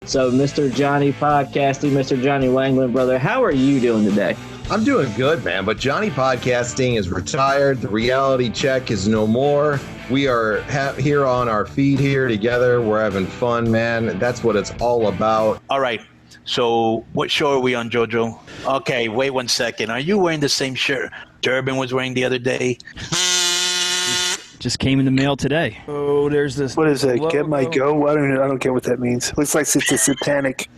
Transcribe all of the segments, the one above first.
So, Mr. Jonny Podcasting, Mr. Jonny Wangland, brother, how are you doing today? I'm doing good, man. But Jonny Podcasting is retired. The reality check is no more. We are here on our feet here together. We're having fun, man. That's what it's all about. All right. So what show are we on, JoJo? Okay, wait 1 second. Are you wearing the same shirt Durband was wearing the other day? Just came in the mail today. Oh, there's this. What is it? Get my go? I don't get what that means. Looks like it's a satanic.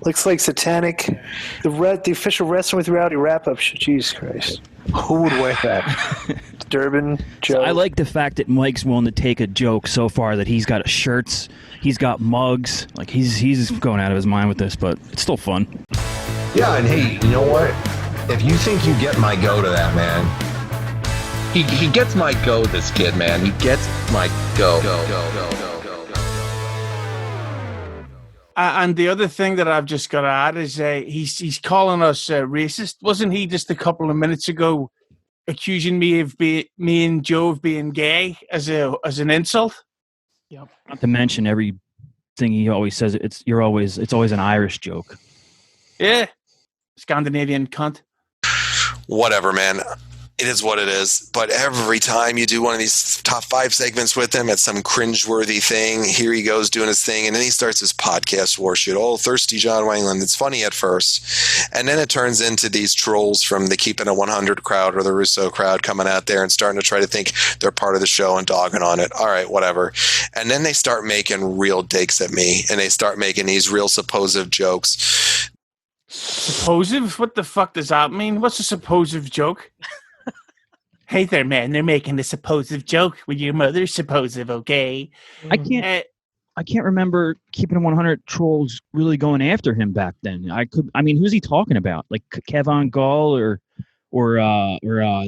Looks like satanic. The official Wrestling with Reality wrap-up. Jesus Christ. Who would wear that? Durband, Joe. So I like the fact that Mike's willing to take a joke so far that he's got shirts, he's got mugs. Like he's going out of his mind with this, but it's still fun. Yeah, and hey, you know what? If you think you get my go to that, man, he gets my go, this kid, man. He gets my go. And the other thing that I've just got to add is he's calling us racist. Wasn't he just a couple of minutes ago accusing me and Joe of being gay as an insult? Yep. Not to mention everything he always says. It's always an Irish joke. Yeah, Scandinavian cunt. Whatever, man. It is what it is. But every time you do one of these top 5 segments with him, it's some cringeworthy thing. Here he goes doing his thing, and then he starts his podcast war shit. Oh, thirsty John Wangland. It's funny at first. And then it turns into these trolls from the Keeping It 100 crowd or the Russo crowd coming out there and starting to try to think they're part of the show and dogging on it. All right, whatever. And then they start making real digs at me, and they start making these real suppositive jokes. Suppositive? What the fuck does that mean? What's a suppositive joke? Hey there, man. They're making a suppositive joke with your mother's suppositive, okay? I can't remember Keeping It 100 trolls really going after him back then. Who's he talking about? Like Kevin Gall or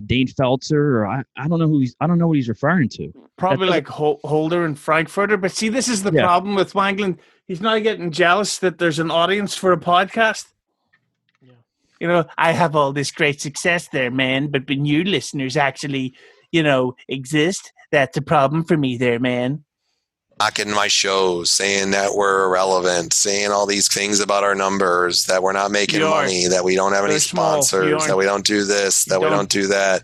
Dane Feltzer, or I don't know I don't know what he's referring to. Probably like Holder and Frankfurter. But see, this is the problem with Wangland. He's not getting jealous that there's an audience for a podcast. You know, I have all this great success there, man, but when you listeners actually, exist, that's a problem for me there, man. Knocking my shows, saying that we're irrelevant, saying all these things about our numbers, that we're not making money, that we don't have any sponsors, that we don't do this, that we don't do that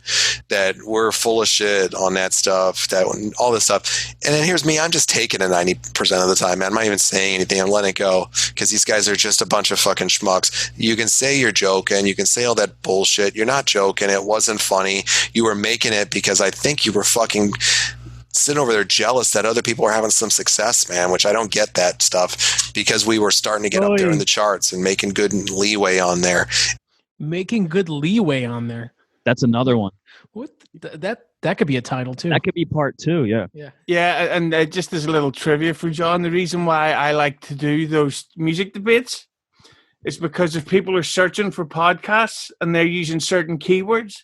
we're full of shit on that stuff, that all this stuff. And then here's me, I'm just taking it 90% of the time, man. I'm not even saying anything. I'm letting it go because these guys are just a bunch of fucking schmucks. You can say you're joking. You can say all that bullshit. You're not joking. It wasn't funny. You were making it because I think you were fucking sitting over there jealous that other people are having some success, man, which I don't get that stuff because we were starting to get up there in the charts and making good leeway on there. Making good leeway on there. That's another one. What that could be a title too. That could be part 2, yeah. Yeah, and just as a little trivia for John, the reason why I like to do those music debates is because if people are searching for podcasts and they're using certain keywords,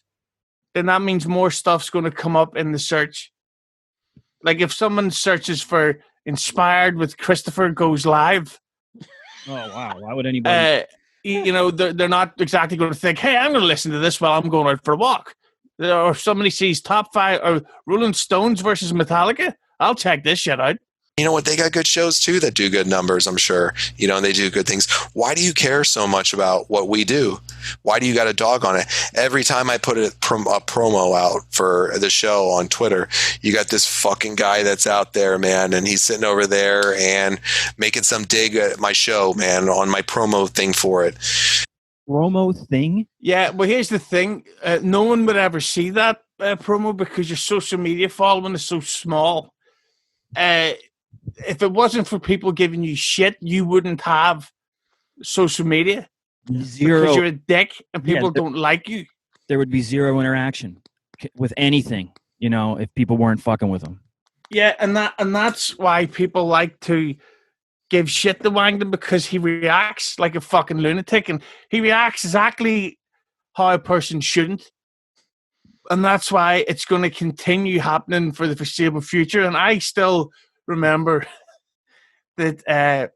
then that means more stuff's going to come up in the search. Like if someone searches for "inspired with Christopher Goes Live," oh wow, why would anybody? They're not exactly going to think, "Hey, I'm going to listen to this while I'm going out for a walk." Or if somebody sees top 5 or Rolling Stones versus Metallica, I'll check this shit out. You know what? They got good shows too that do good numbers, I'm sure. And they do good things. Why do you care so much about what we do? Why do you got a dog on it? Every time I put a promo out for the show on Twitter, you got this fucking guy that's out there, man, and he's sitting over there and making some dig at my show, man, on my promo thing for it. Promo thing? Yeah, well, here's the thing. No one would ever see that promo because your social media following is so small. If it wasn't for people giving you shit, you wouldn't have social media. Zero. Because you're a dick and people don't like you. There would be zero interaction with anything, if people weren't fucking with them. Yeah, and that's why people like to give shit to Wangland, because he reacts like a fucking lunatic and he reacts exactly how a person shouldn't. And that's why it's going to continue happening for the foreseeable future. And I still remember that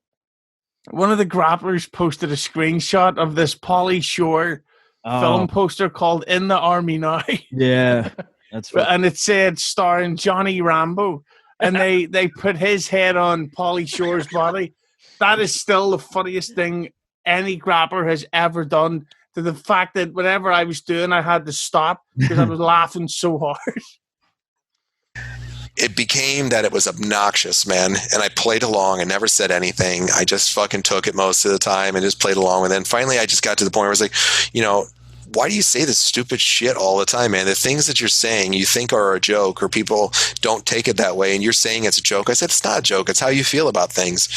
one of the grapplers posted a screenshot of this Pauly Shore film poster called In the Army Now. Yeah, that's right. And it said starring Johnny Rambo. And they put his head on Pauly Shore's body. that is still the funniest thing any grappler has ever done. To the fact that whatever I was doing, I had to stop because I was laughing so hard. It became that it was obnoxious, man. And I played along and never said anything. I just fucking took it most of the time and just played along with it. And finally, I just got to the point where I was like, you know, why do you say this stupid shit all the time, man? The things that you're saying you think are a joke or people don't take it that way and you're saying it's a joke. I said, it's not a joke. It's how you feel about things.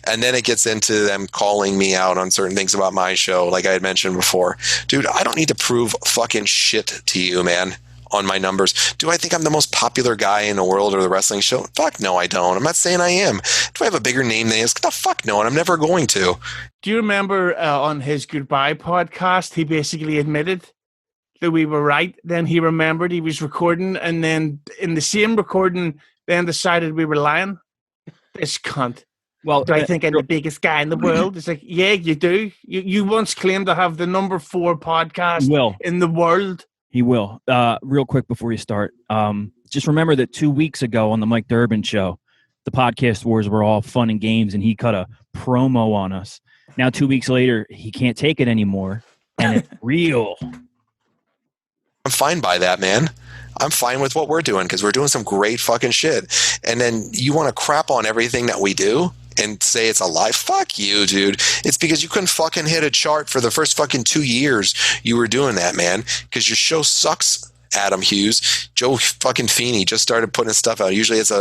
And then it gets into them calling me out on certain things about my show, like I had mentioned before. Dude, I don't need to prove fucking shit to you, man, on my numbers. Do I think I'm the most popular guy in the world or the wrestling show? Fuck no, I don't. I'm not saying I am. Do I have a bigger name than he is? No, fuck no, and I'm never going to. Do you remember on his Goodbye podcast, he basically admitted that we were right. Then he remembered he was recording, and then in the same recording, then decided we were lying. This cunt. Well, do I think I'm the biggest guy in the world? It's like, yeah, you do. You once claimed to have the number 4 podcast in the world. He will. Real quick before you start, just remember that 2 weeks ago on the Mike Durband show, the podcast wars were all fun and games, and he cut a promo on us. Now, 2 weeks later, he can't take it anymore, and it's real. I'm fine by that, man. I'm fine with what we're doing because we're doing some great fucking shit. And then you want to crap on everything that we do and say it's a lie? Fuck you, dude. It's because you couldn't fucking hit a chart for the first fucking 2 years you were doing that, man, because your show sucks. Adam Hughes, Joe fucking Feeney just started putting his stuff out. Usually it's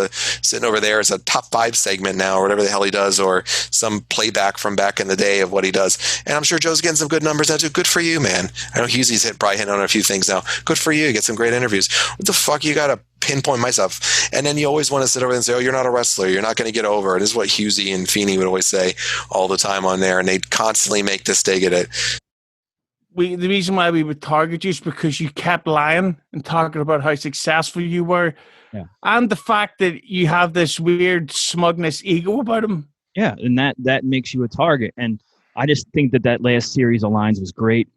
sitting over there as a top 5 segment now or whatever the hell he does, or some playback from back in the day of what he does. And I'm sure Joe's getting some good numbers now too. Good for you, man. I know Hughesy's probably hitting on a few things now. Good for you. Get some great interviews. What the fuck you got to pinpoint myself? And then you always want to sit over and say, oh, you're not a wrestler. You're not going to get over. And this is what Hughezy and Feeney would always say all the time on there. And they'd constantly make this dig at it. The reason why we would target you is because you kept lying and talking about how successful you were, and the fact that you have this weird smugness ego about him. Yeah, and that makes you a target. And I just think that last series of lines was great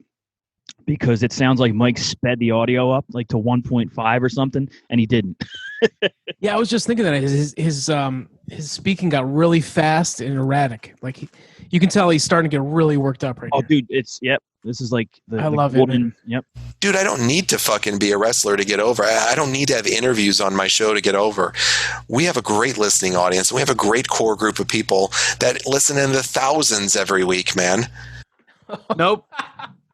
because it sounds like Mike sped the audio up like to 1.5 or something, and he didn't. Yeah, I was just thinking that his speaking got really fast and erratic. Like you can tell he's starting to get really worked up right now. Oh, dude, this is like I love it. Yep. Dude, I don't need to fucking be a wrestler to get over. I don't need to have interviews on my show to get over. We have a great listening audience. We have a great core group of people that listen in the thousands every week, man. Nope.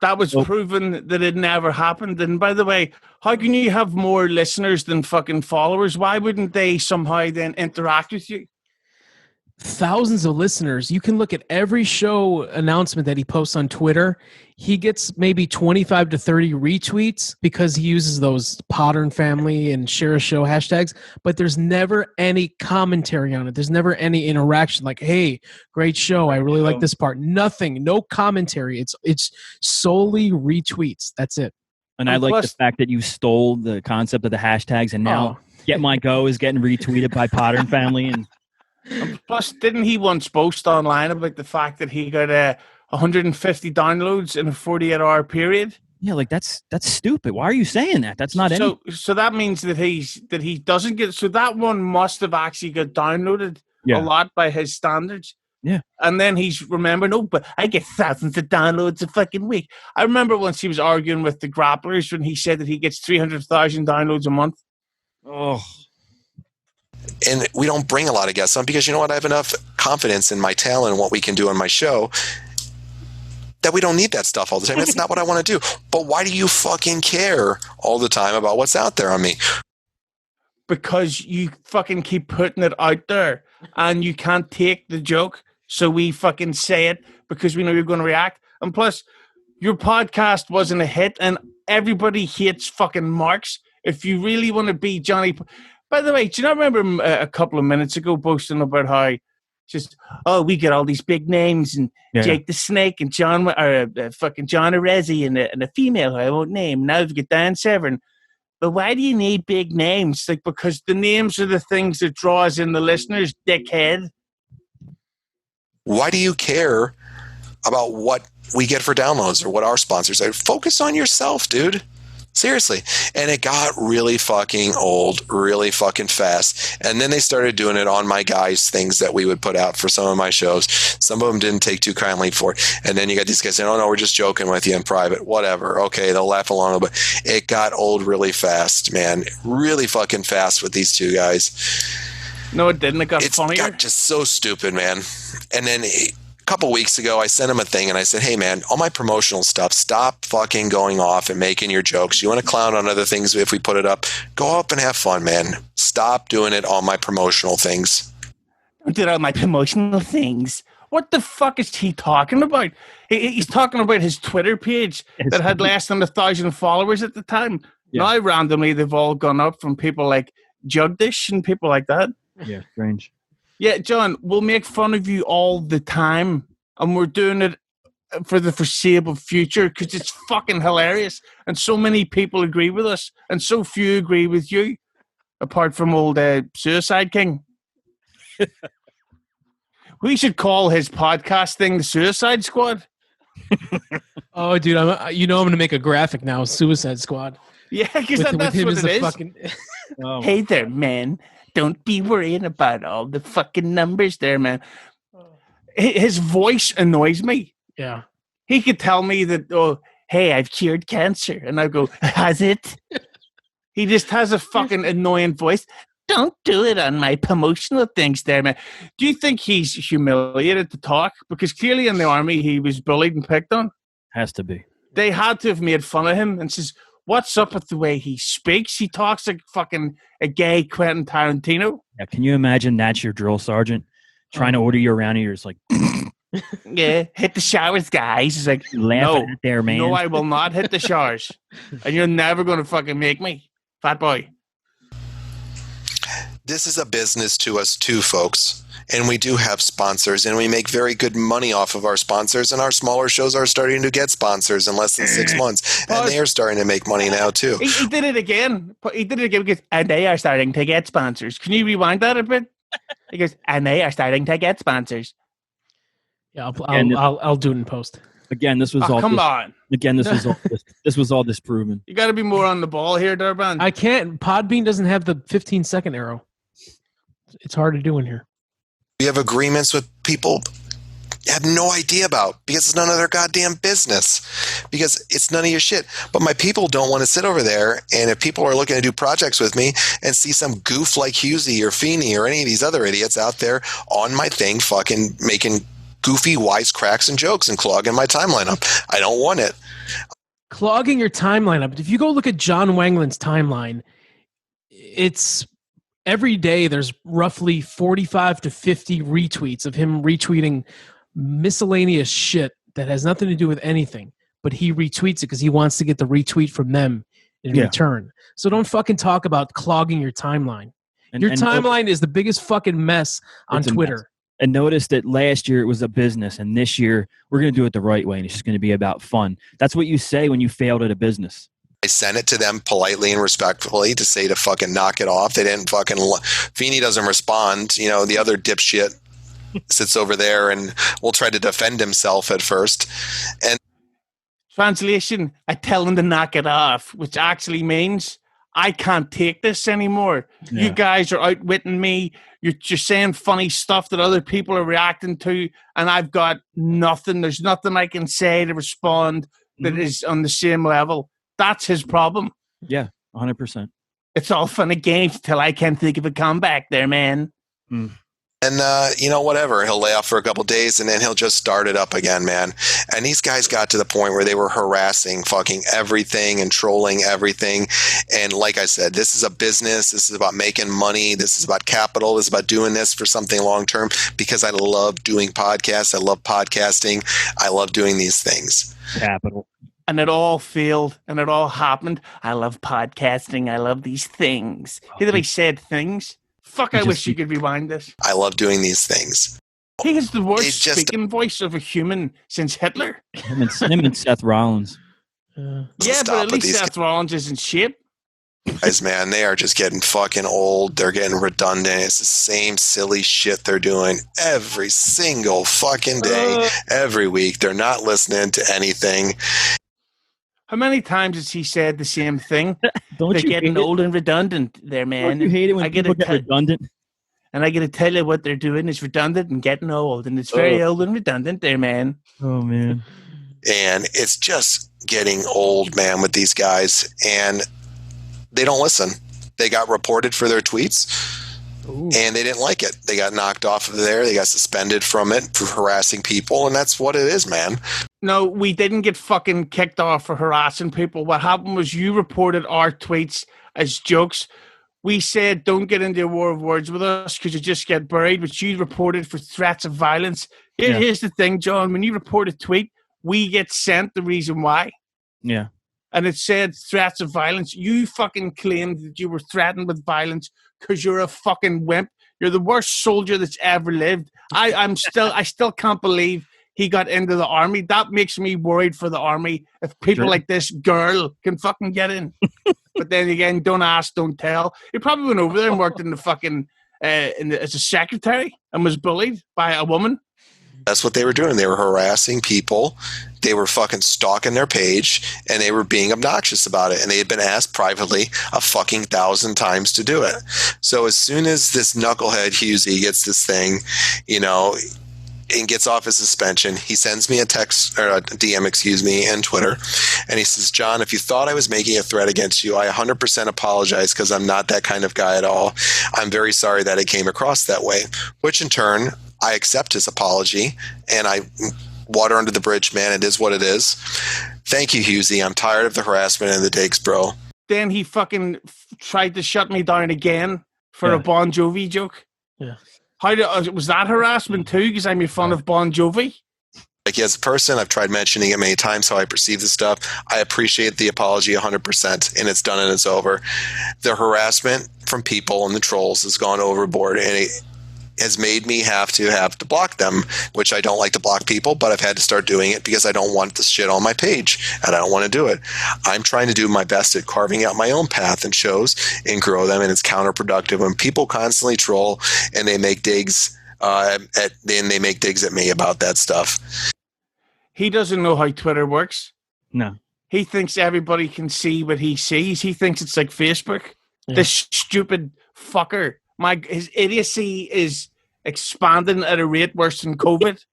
That was proven that it never happened. And by the way, how can you have more listeners than fucking followers? Why wouldn't they somehow then interact with you? Thousands of listeners. You can look at every show announcement that he posts on Twitter. He gets maybe 25 to 30 retweets because he uses those Pattern Family and Share a Show hashtags, but there's never any commentary on it. There's never any interaction like, hey, great show. I really like this part. Nothing. No commentary. It's solely retweets. That's it. And I like the fact that you stole the concept of the hashtags, and now Get My Go is getting retweeted by Pattern Family. And plus, didn't he once boast online about the fact that he got 150 downloads in a 48-hour period? Yeah, like that's stupid. Why are you saying that? That's not so that means that he doesn't get. So that one must have actually got downloaded a lot by his standards. Yeah, and then he's remembered. No, but I get thousands of downloads a fucking week. I remember once he was arguing with the grapplers when he said that he gets 300,000 downloads a month. Oh. And we don't bring a lot of guests on because, you know what, I have enough confidence in my talent and what we can do on my show that we don't need that stuff all the time. That's not what I want to do. But why do you fucking care all the time about what's out there on me? Because you fucking keep putting it out there and you can't take the joke. So we fucking say it because we know you're going to react. And plus, your podcast wasn't a hit and everybody hates fucking marks. If you really want to be Jonny... By the way, do you not remember a couple of minutes ago boasting about how we get all these big names and Jake the Snake and fucking John Hughezy and a female who I won't name. Now we've got Dan Severn. But why do you need big names? Like, because the names are the things that draws in the listeners, dickhead. Why do you care about what we get for downloads or what our sponsors are? Focus on yourself, dude. Seriously. And it got really fucking old, really fucking fast. And then they started doing it on my guys' things that we would put out for some of my shows. Some of them didn't take too kindly for it. And then you got these guys saying, oh, no, we're just joking with you in private. Whatever. Okay, they'll laugh along. But it got old really fast, man. Really fucking fast with these two guys. No, it didn't. It got funnier. It got just so stupid, man. And then couple weeks ago, I sent him a thing and I said, hey man, all my promotional stuff, stop fucking going off and making your jokes. You want to clown on other things if we put it up, go up and have fun, man. Stop doing it on my promotional things. Don't do it on my promotional things. What the fuck is he talking about? He's talking about his Twitter page that had less than 1,000 followers at the time. Yeah. Now randomly they've all gone up from people like Jugdish and people like that. Yeah, strange. Yeah, John, we'll make fun of you all the time, and we're doing it for the foreseeable future because it's fucking hilarious, and so many people agree with us, and so few agree with you, apart from old Suicide King. We should call his podcast thing the Suicide Squad. Oh, dude, I'm going to make a graphic now, Suicide Squad. Yeah, because that's what it is. Fucking... Oh. Hey there, man. Don't be worrying about all the fucking numbers there, man. His voice annoys me. Yeah. He could tell me that, oh, hey, I've cured cancer. And I go, has it? He just has a fucking annoying voice. Don't do it on my promotional things there, man. Do you think he's humiliated to talk? Because clearly in the army, he was bullied and picked on. Has to be. They had to have made fun of him and says, what's up with the way he speaks? He talks like fucking a gay Quentin Tarantino. Yeah, can you imagine that's your drill sergeant trying to order you around and you're just like... Yeah, hit the showers, guys. He's like, no, there, man. No, I will not hit the showers. And you're never going to fucking make me, fat boy. This is a business to us too, folks. And we do have sponsors, and we make very good money off of our sponsors, and our smaller shows are starting to get sponsors in less than 6 months, and they are starting to make money now too. He did it again. He did it again because, and they are starting to get sponsors. Can you rewind that a bit? He goes, and they are starting to get sponsors. Yeah, I'll do it in post. Again, this was all. Come on. Again, this was all disproven. You got to be more on the ball here, Durband. I can't. Podbean doesn't have the 15-second arrow. It's hard to do in here. We have agreements with people have no idea about because it's none of their goddamn business, because it's none of your shit. But my people don't want to sit over there, and if people are looking to do projects with me and see some goof like Hughezy or Feeney or any of these other idiots out there on my thing fucking making goofy wisecracks and jokes and clogging my timeline up, I don't want it. Clogging your timeline up. If you go look at John Wangland's timeline, it's... every day there's roughly 45 to 50 retweets of him retweeting miscellaneous shit that has nothing to do with anything, but he retweets it because he wants to get the retweet from them in return. So don't fucking talk about clogging your timeline. Your timeline is the biggest fucking mess on Twitter. Mess. And notice that last year it was a business, and this year we're going to do it the right way, and it's just going to be about fun. That's what you say when you failed at a business. I sent it to them politely and respectfully to say to fucking knock it off. They didn't fucking... Feeney doesn't respond. You know, the other dipshit sits over there and will try to defend himself at first. And translation, I tell him to knock it off, which actually means I can't take this anymore. Yeah. You guys are outwitting me. You're just saying funny stuff that other people are reacting to, and I've got nothing. There's nothing I can say to respond that is on the same level. That's his problem. Yeah, 100%. It's all fun and games till I can't think of a comeback there, man. And, whatever. He'll lay off for a couple of days, and then he'll just start it up again, man. And these guys got to the point where they were harassing fucking everything and trolling everything. And like I said, this is a business. This is about making money. This is about capital. This is about doing this for something long-term because I love doing podcasts. I love podcasting. I love doing these things. Capital. And it all failed, and it all happened. I love podcasting. I love these things. He literally said things. Fuck, I wish you could rewind this. I love doing these things. He has the worst speaking voice of a human since Hitler. Him and Seth Rollins. Yeah, but at least Seth Rollins is in shape. Guys, man, they are just getting fucking old. They're getting redundant. It's the same silly shit they're doing every single fucking day, every week. They're not listening to anything. How many times has he said the same thing? Don't They're you getting hate it? old and redundant there, man. Don't you hate it when people get redundant? And I got to tell you what they're doing is redundant and getting old. And it's very old and redundant there, man. Oh, man. And it's just getting old, man, with these guys. And they don't listen. They got reported for their tweets. Ooh. And they didn't like it. They got knocked off of there. They got suspended from it for harassing people. And that's what it is, man. No, we didn't get fucking kicked off for harassing people. What happened was you reported our tweets as jokes. We said, don't get into a war of words with us because you just get buried, but you reported for threats of violence. Here's the thing, John. When you report a tweet, we get sent the reason why. Yeah. And it said threats of violence. You fucking claimed that you were threatened with violence because you're a fucking wimp. You're the worst soldier that's ever lived. I still can't believe he got into the army. That makes me worried for the army. If people like this girl can fucking get in. But then again, don't ask, don't tell. He probably went over there and worked in the fucking as a secretary and was bullied by a woman. That's what they were doing. They were harassing people. They were fucking stalking their page, and they were being obnoxious about it. And they had been asked privately a fucking 1,000 times to do it. So as soon as this knucklehead Hughezy gets this thing, and gets off his suspension, he sends me a text or a DM, and Twitter, and he says, "John, if you thought I was making a threat against you, I 100% apologize because I'm not that kind of guy at all. I'm very sorry that it came across that way." Which in turn, I accept his apology and I water under the bridge, man. It is what it is. Thank you, Hughezy. I'm tired of the harassment and the digs, bro. Then he fucking tried to shut me down again for a Bon Jovi joke. Yeah. Was that harassment too? Because I made fun of Bon Jovi. Like, as a person, I've tried mentioning it many times how I perceive this stuff. I appreciate the apology 100%, and it's done and it's over. The harassment from people and the trolls has gone overboard, and it has made me have to block them, which I don't like to block people, but I've had to start doing it because I don't want this shit on my page, and I don't want to do it. I'm trying to do my best at carving out my own path and shows and grow them, and it's counterproductive when people constantly troll and they make digs at me about that stuff. He doesn't know how Twitter works. No. He thinks everybody can see what he sees. He thinks it's like Facebook. Yeah. This stupid fucker. His idiocy is expanding at a rate worse than COVID.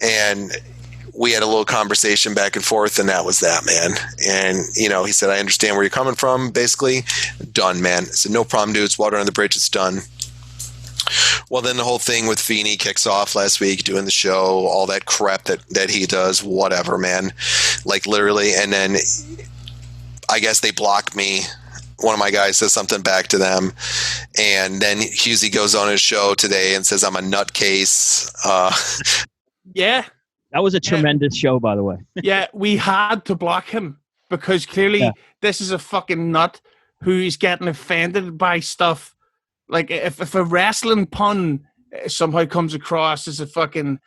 And we had a little conversation back and forth, and that was that, man. And, he said, "I understand where you're coming from," basically. Done, man. I said, "No problem, dude. It's water on the bridge. It's done." Well, then the whole thing with Feeney kicks off last week, doing the show, all that crap that he does, whatever, man. Like, literally. And then I guess they block me. One of my guys says something back to them, and then Hughezy goes on his show today and says I'm a nutcase. Yeah, that was a tremendous show, by the way. Yeah, we had to block him because clearly this is a fucking nut who's getting offended by stuff. Like if a wrestling pun somehow comes across as a fucking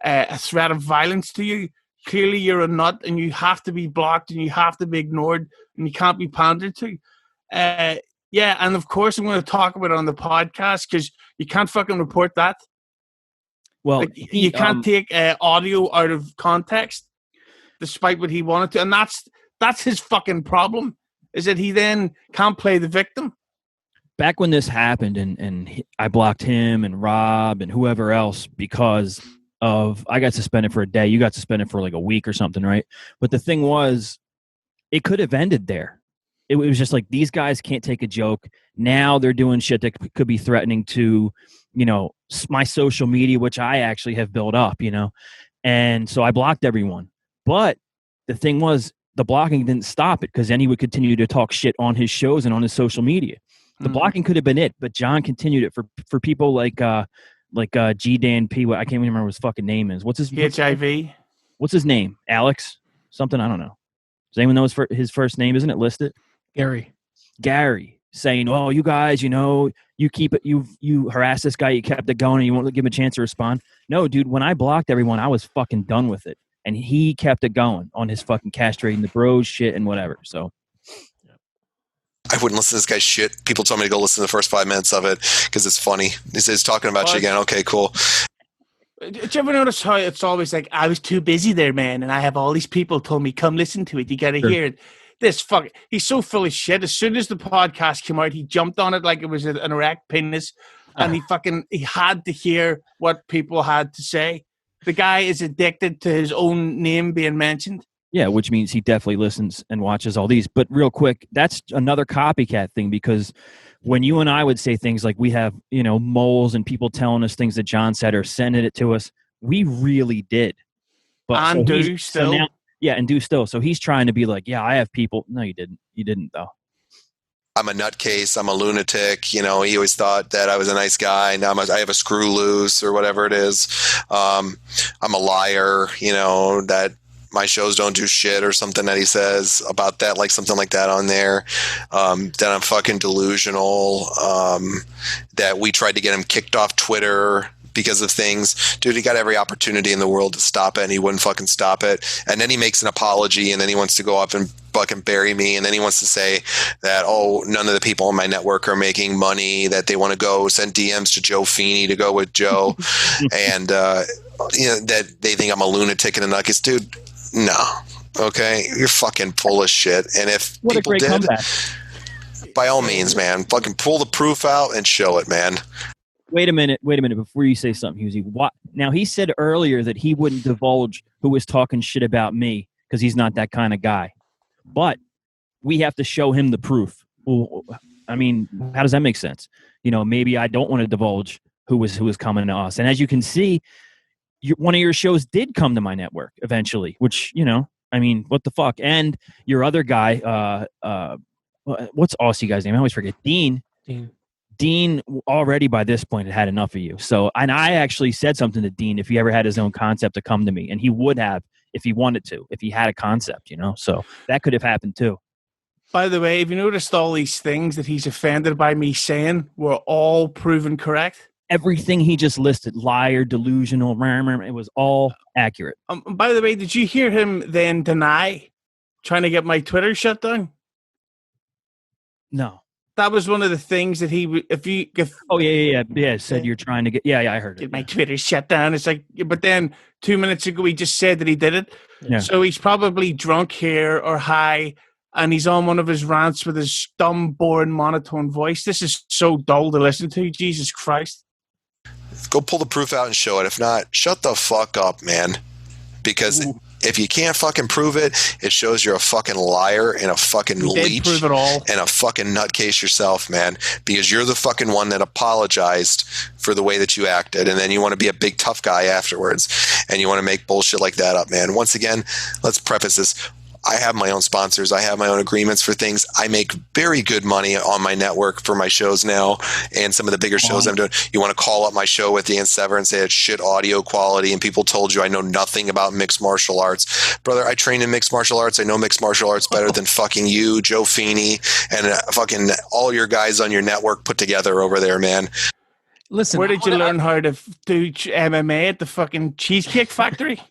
a threat of violence to you, clearly you're a nut and you have to be blocked and you have to be ignored and you can't be pandered to. And of course I'm going to talk about it on the podcast because you can't fucking report that. Well, you can't take audio out of context, despite what he wanted to, and that's his fucking problem. Is that he then can't play the victim. Back when this happened, and I blocked him and Rob and whoever else because of I got suspended for a day. You got suspended for like a week or something, right? But the thing was, it could have ended there. It was just like, these guys can't take a joke. Now they're doing shit that could be threatening to, my social media, which I actually have built up, And so I blocked everyone. But the thing was, the blocking didn't stop it because then he would continue to talk shit on his shows and on his social media. The blocking could have been it, but John continued it for people like G Dan P. I can't even remember what his fucking name is. What's his HIV? What's his name? Alex? Something, I don't know. Does anyone know his first name? Isn't it listed? Gary saying, "Oh, you guys, you keep it, you harass this guy, you kept it going, and you won't give him a chance to respond." No, dude, when I blocked everyone, I was fucking done with it, and he kept it going on his fucking castrating the bros shit and whatever. So I wouldn't listen to this guy's shit. People told me to go listen to the first 5 minutes of it because it's funny. He's talking about you again. Okay, cool. Did you ever notice how it's always like, I was too busy there, man, and I have all these people told me, come listen to it. You got to hear it. He's so full of shit. As soon as the podcast came out, he jumped on it like it was an erect penis, and he had to hear what people had to say. The guy is addicted to his own name being mentioned. Yeah, which means he definitely listens and watches all these. But real quick, that's another copycat thing, because when you and I would say things like we have, moles and people telling us things that John said or sending it to us, we really did. But and do still. So now, and do still. So he's trying to be like, yeah, I have people. No, you didn't. You didn't, though. I'm a nutcase. I'm a lunatic. He always thought that I was a nice guy. Now I have a screw loose or whatever it is. I'm a liar, that my shows don't do shit or something that he says about that, like something like that on there. That I'm fucking delusional. That we tried to get him kicked off Twitter because of things. Dude, he got every opportunity in the world to stop it, and he wouldn't fucking stop it. And then he makes an apology, and then he wants to go up and fucking bury me, and then he wants to say that, none of the people on my network are making money, that they want to go send DMs to Joe Feeney to go with Joe, and that they think I'm a lunatic and a nutcase. Dude, no. Okay? You're fucking full of shit. And if what people a great did, comeback. By all means, man, fucking pull the proof out and show it, man. Wait a minute before you say something, Hughezy. Now, he said earlier that he wouldn't divulge who was talking shit about me because he's not that kind of guy. But we have to show him the proof. Well, I mean, how does that make sense? Maybe I don't want to divulge who was coming to us. And as you can see, one of your shows did come to my network eventually, which, what the fuck? And your other guy, what's Aussie guy's name? I always forget. Dean already by this point had enough of you. So, and I actually said something to Dean if he ever had his own concept to come to me, and he would have if he wanted to, if he had a concept, So that could have happened too. By the way, have you noticed all these things that he's offended by me saying were all proven correct? Everything he just listed, liar, delusional, it was all accurate. By the way, did you hear him then deny trying to get my Twitter shut down? No. That was one of the things that said you're trying to get, I heard it. Get my Twitter shut down. It's like, but then 2 minutes ago, he just said that he did it. Yeah. So he's probably drunk here or high, and he's on one of his rants with his dumb, boring, monotone voice. This is so dull to listen to. Jesus Christ. Go pull the proof out and show it. If not, shut the fuck up, man. Because if you can't fucking prove it, it shows you're a fucking liar and a fucking leech prove it all. And a fucking nutcase yourself, man. Because you're the fucking one that apologized for the way that you acted, and then you want to be a big tough guy afterwards, and you want to make bullshit like that up, man. Once again, let's preface this. I have my own sponsors. I have my own agreements for things. I make very good money on my network for my shows now and some of the bigger shows I'm doing. You want to call up my show with Dan Sever and say it's shit audio quality and people told you I know nothing about mixed martial arts. Brother, I train in mixed martial arts. I know mixed martial arts better than fucking you, Joe Feeney, and fucking all your guys on your network put together over there, man. Listen, where did you learn how to do MMA at the fucking Cheesecake Factory?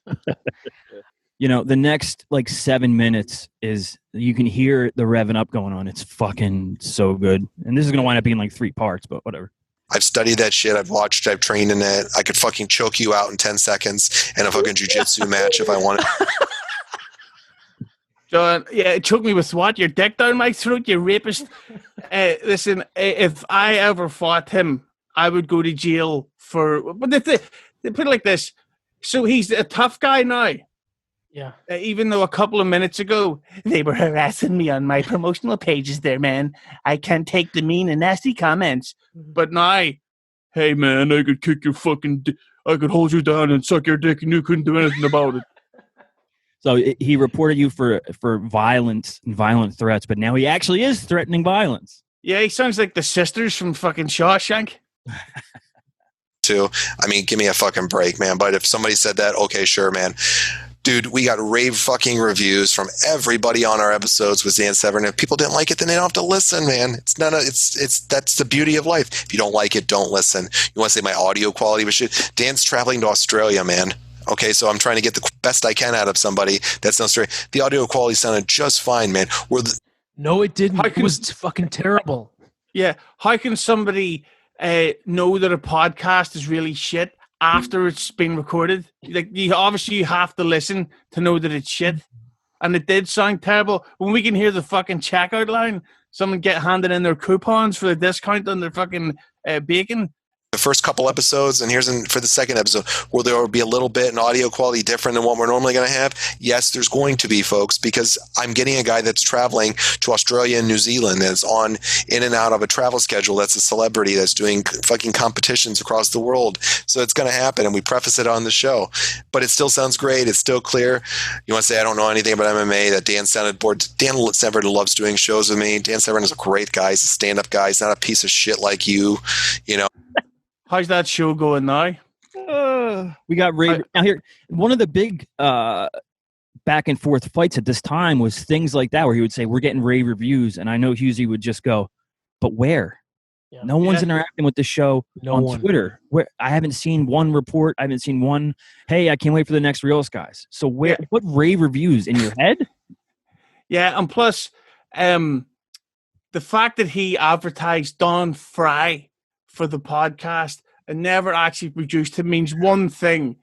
The next 7 minutes is you can hear the revving up going on. It's fucking so good. And this is going to wind up being 3 parts, but whatever. I've studied that shit. I've watched. I've trained in it. I could fucking choke you out in 10 seconds in a fucking jiu-jitsu match if I wanted. John, choke me with what? Your dick down my throat, you rapist. Listen, if I ever fought him, I would go to jail for... But they put it like this. So he's a tough guy now. Yeah. Even though a couple of minutes ago, they were harassing me on my promotional pages there, man. I can't take the mean and nasty comments. But now, hey, man, I could kick your fucking I could hold you down and suck your dick and you couldn't do anything about it. So he reported you for violence and violent threats, but now he actually is threatening violence. Yeah, he sounds like the sisters from fucking Shawshank. Too. I mean, give me a fucking break, man. But if somebody said that, okay, sure, man. Dude, we got rave fucking reviews from everybody on our episodes with Dan Severn. If people didn't like it, then they don't have to listen, man. That's the beauty of life. If you don't like it, don't listen. You want to say my audio quality was shit? Dan's traveling to Australia, man. Okay, so I'm trying to get the best I can out of somebody that's in Australia. The audio quality sounded just fine, man. No, it didn't. It was fucking terrible. Yeah, how can somebody know that a podcast is really shit after it's been recorded. Like you have to listen to know that it's shit. And it did sound terrible. When we can hear the fucking checkout line, someone get handed in their coupons for the discount on their fucking bacon. The first couple episodes, and for the second episode, where there will be a little bit in audio quality different than what we're normally going to have. Yes, there's going to be, folks, because I'm getting a guy that's traveling to Australia and New Zealand, that's on in and out of a travel schedule, that's a celebrity, that's doing fucking competitions across the world. So it's going to happen, and we preface it on the show. But it still sounds great. It's still clear. You want to say I don't know anything about MMA, that Dan sounded bored. Dan Severn loves doing shows with me. Dan Severn is a great guy. He's a stand-up guy. He's not a piece of shit like you, you know. How's that show going now? We got Ray. Now here, one of the big back and forth fights at this time was things like that, where he would say, "We're getting rave reviews," and I know Hughezy would just go, "But where? Yeah. No one's interacting with the show on Twitter. Where I haven't seen one report. I haven't seen one. Hey, I can't wait for the next Reels guys. So where? What rave reviews in your head? Yeah, and plus, the fact that he advertised Don Fry for the podcast and never actually produced it means one thing.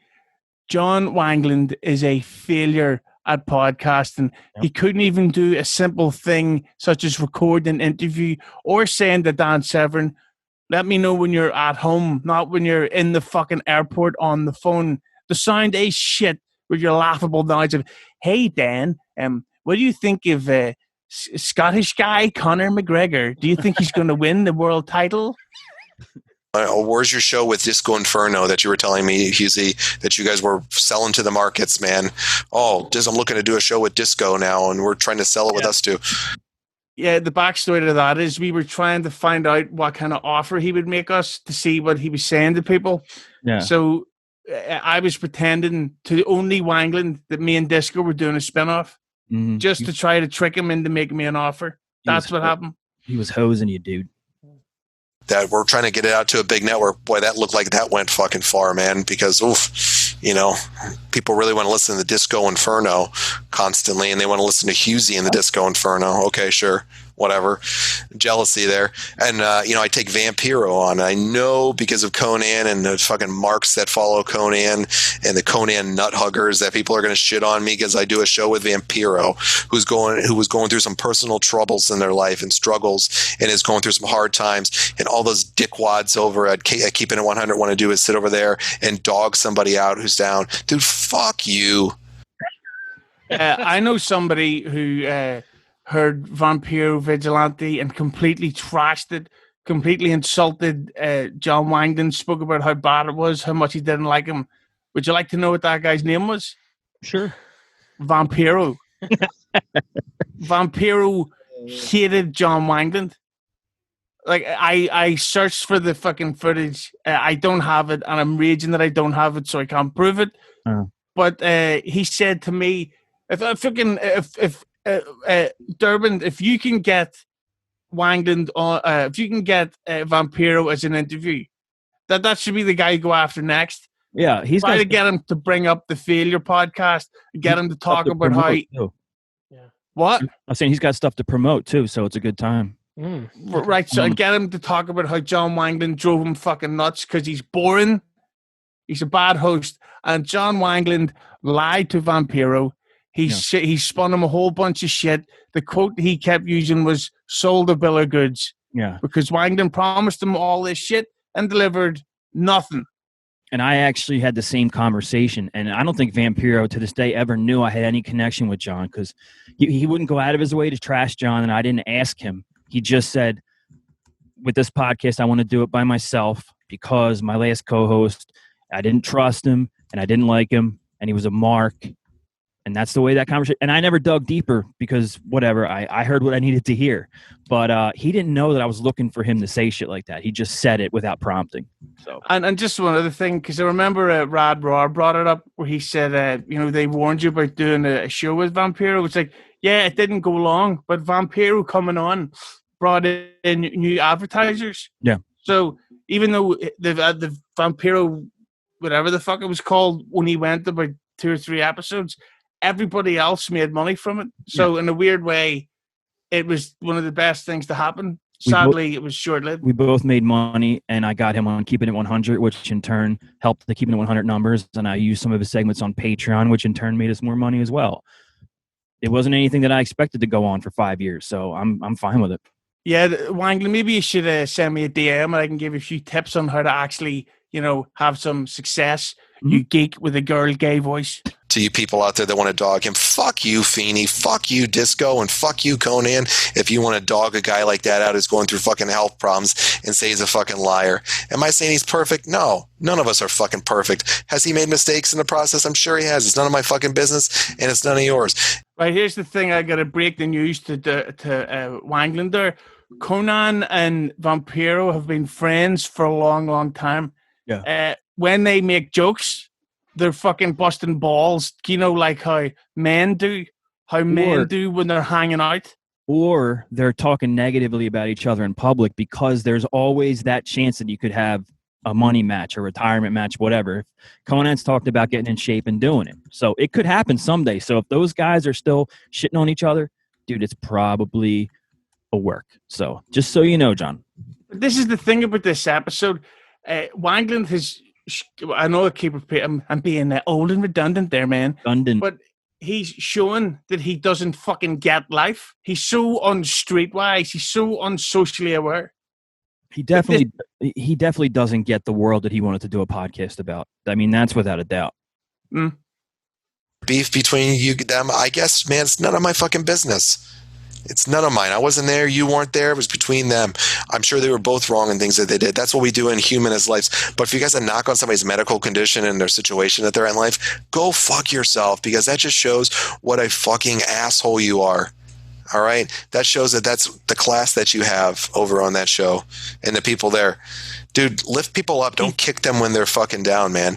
John Wangland is a failure at podcasting. Yep. He couldn't even do a simple thing such as record an interview or saying to Dan Severn, let me know when you're at home, not when you're in the fucking airport on the phone. The sound is shit with your laughable knowledge of, hey, Dan, what do you think of Scottish guy Conor McGregor? Do you think he's going to win the world title? Where's your show with Disco Inferno that you were telling me, Hughezy, that you guys were selling to the markets, man? Oh, I'm looking to do a show with Disco now, and we're trying to sell it with us too. Yeah, the backstory to that is we were trying to find out what kind of offer he would make us to see what he was saying to people. Yeah. So I was pretending to only Wangland that me and Disco were doing a spinoff just to try to trick him into making me an offer. That's what happened. He was hosing you, dude. That we're trying to get it out to a big network. Boy, that looked like that went fucking far, man, because people really want to listen to the Disco Inferno constantly, and they want to listen to Hughezy and the Disco Inferno. Okay, sure. Whatever. Jealousy there. And, I take Vampiro on. I know because of Conan and the fucking marks that follow Conan and the Conan nut huggers that people are going to shit on me because I do a show with Vampiro who was going through some personal troubles in their life and struggles and is going through some hard times. And all those dickwads over at Keeping It 100 want to do is sit over there and dog somebody out who's down. Dude, fuck you. I know somebody who heard Vampiro Vigilante and completely trashed it, completely insulted John Wangland, spoke about how bad it was, how much he didn't like him. Would you like to know what that guy's name was? Sure. Vampiro. Vampiro hated John Wangland. Like, I searched for the fucking footage. I don't have it, and I'm raging that I don't have it, so I can't prove it. But he said to me, if Durband, if you can get Wangland on, if you can get Vampiro as an interview, that should be the guy you go after next. Yeah, he's try to get him to bring up the Failure podcast, get him to talk about how. What? I'm saying he's got stuff to promote too, so it's a good time. Right, so get him to talk about how John Wangland drove him fucking nuts because he's boring. He's a bad host, and John Wangland lied to Vampiro. He spun him a whole bunch of shit. The quote he kept using was "sold a bill of goods." Yeah, because Wangland promised him all this shit and delivered nothing. And I actually had the same conversation, and I don't think Vampiro to this day ever knew I had any connection with John because he wouldn't go out of his way to trash John, and I didn't ask him. He just said, "With this podcast, I want to do it by myself because my last co-host, I didn't trust him, and I didn't like him, and he was a mark." And that's the way that conversation. And I never dug deeper because whatever, I heard what I needed to hear. But he didn't know that I was looking for him to say shit like that. He just said it without prompting. So and just one other thing, because I remember Rad Raw brought it up where he said, they warned you about doing a show with Vampiro. It's like, yeah, it didn't go long, but Vampiro coming on brought in new advertisers. Yeah. So even though the Vampiro, whatever the fuck it was called, when he went about 2 or 3 episodes, everybody else made money from it. So in a weird way, it was one of the best things to happen Sadly, it was short-lived. We both made money, and I got him on Keeping It 100, which in turn helped the Keeping It 100 numbers, and I used some of his segments on Patreon, which in turn made us more money as well. It wasn't anything that I expected to go on for 5 years, so I'm fine with it. Yeah, Wangler, maybe you should send me a DM and I can give you a few tips on how to actually, have some success. Mm-hmm. You geek with a girl gay voice. To you people out there that want to dog him, fuck you, Feeney, fuck you, Disco, and fuck you, Conan, if you want to dog a guy like that out who's going through fucking health problems and say he's a fucking liar. Am I saying he's perfect? No. None of us are fucking perfect. Has he made mistakes in the process? I'm sure he has. It's none of my fucking business, and it's none of yours. Right, here's the thing. I got to break the news to Wangland there. Conan and Vampiro have been friends for a long, long time. Yeah. When they make jokes, they're fucking busting balls, like how men do when they're hanging out. Or they're talking negatively about each other in public because there's always that chance that you could have a money match, a retirement match, whatever. Conan's talked about getting in shape and doing it. So it could happen someday. So if those guys are still shitting on each other, dude, it's probably a work. So just so you know, John. But this is the thing about this episode. Wangland has... I know I'm being old and redundant there, man. Redundant. But he's showing that he doesn't fucking get life. He's so unstreetwise. He's so unsocially aware. He definitely doesn't get the world that he wanted to do a podcast about. I mean, that's without a doubt. Mm. Beef between you them, I guess, man, it's none of my fucking business. It's none of mine. I wasn't there. You weren't there. It was between them. I'm sure they were both wrong in things that they did. That's what we do in human as lives. But if you guys knock on somebody's medical condition and their situation that they're in life, go fuck yourself, because that just shows what a fucking asshole you are. All right? That shows that that's the class that you have over on that show and the people there. Dude, lift people up. Don't kick them when they're fucking down, man.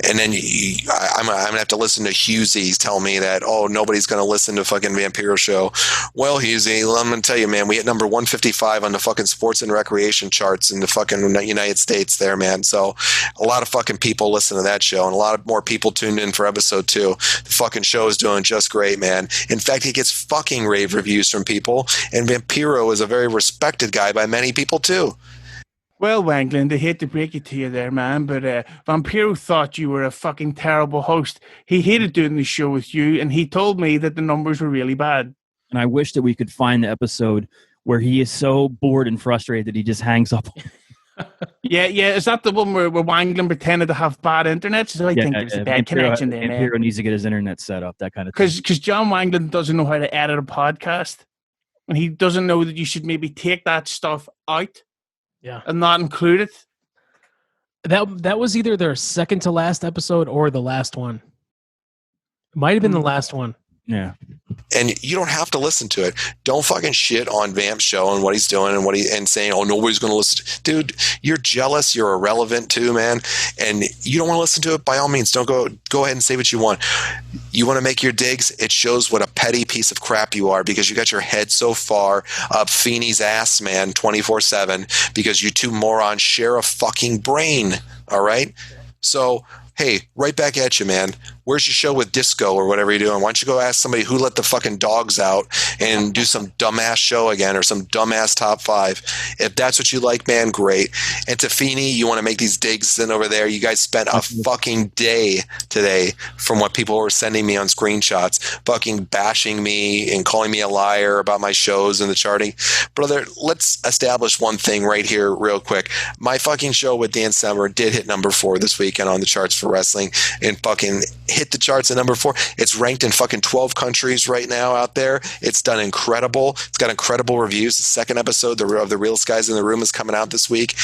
And then I'm going to have to listen to Hughezy tell me that, nobody's going to listen to fucking Vampiro show. Well, Hughezy, I'm going to tell you, man, we hit number 155 on the fucking sports and recreation charts in the fucking United States there, man. So a lot of fucking people listen to that show, and a lot of more people tuned in for episode 2. The fucking show is doing just great, man. In fact, he gets fucking rave reviews from people, and Vampiro is a very respected guy by many people, too. Well, Wangland, I hate to break it to you there, man, but Vampiro thought you were a fucking terrible host. He hated doing the show with you, and he told me that the numbers were really bad. And I wish that we could find the episode where he is so bored and frustrated that he just hangs up. Yeah. Is that the one where Wangland pretended to have bad internet? So I think there's a bad connection there, man. Vampiro needs to get his internet set up, that kind of thing. Because John Wangland doesn't know how to edit a podcast, and he doesn't know that you should maybe take that stuff out. Yeah, and not include it. That was either their second to last episode or the last one. It might have been the last one. Yeah. And you don't have to listen to it. Don't fucking shit on Vamp's show and what he's doing and saying, nobody's going to listen. Dude, you're jealous. You're irrelevant too, man. And you don't want to listen to it. By all means, don't go ahead and say what you want. You want to make your digs. It shows what a petty piece of crap you are, because you got your head so far up Feeney's ass, man, 24/7, because you two morons share a fucking brain. All right. So, hey, right back at you, man. Where's your show with Disco or whatever you're doing? Why don't you go ask somebody who let the fucking dogs out and do some dumbass show again, or some dumbass top 5. If that's what you like, man, great. And to Feeney, you want to make these digs in over there. You guys spent a fucking day today, from what people were sending me on screenshots, fucking bashing me and calling me a liar about my shows and the charting. Brother, let's establish one thing right here real quick. My fucking show with Dan Summer did hit number 4 this weekend on the charts for wrestling, and fucking hit the charts at number 4. It's ranked in fucking 12 countries right now out there. It's done incredible. It's got incredible reviews. The second episode of The Realest Guys in the Room is coming out this week.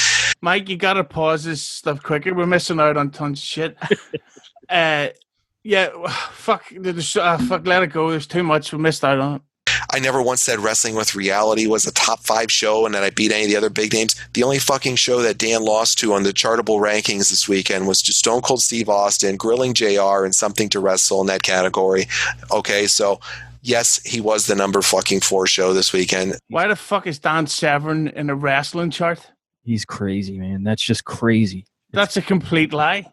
Mike, you got to pause this stuff quicker. We're missing out on tons of shit. Fuck, let it go. There's too much. We missed out on it. I never once said Wrestling with Reality was a top 5 show and that I beat any of the other big names. The only fucking show that Dan lost to on the chartable rankings this weekend was to Stone Cold Steve Austin, Grilling JR, and Something to Wrestle in that category. Okay, so yes, he was the number fucking 4 show this weekend. Why the fuck is Dan Severn in a wrestling chart? He's crazy, man. That's just crazy. That's a complete lie.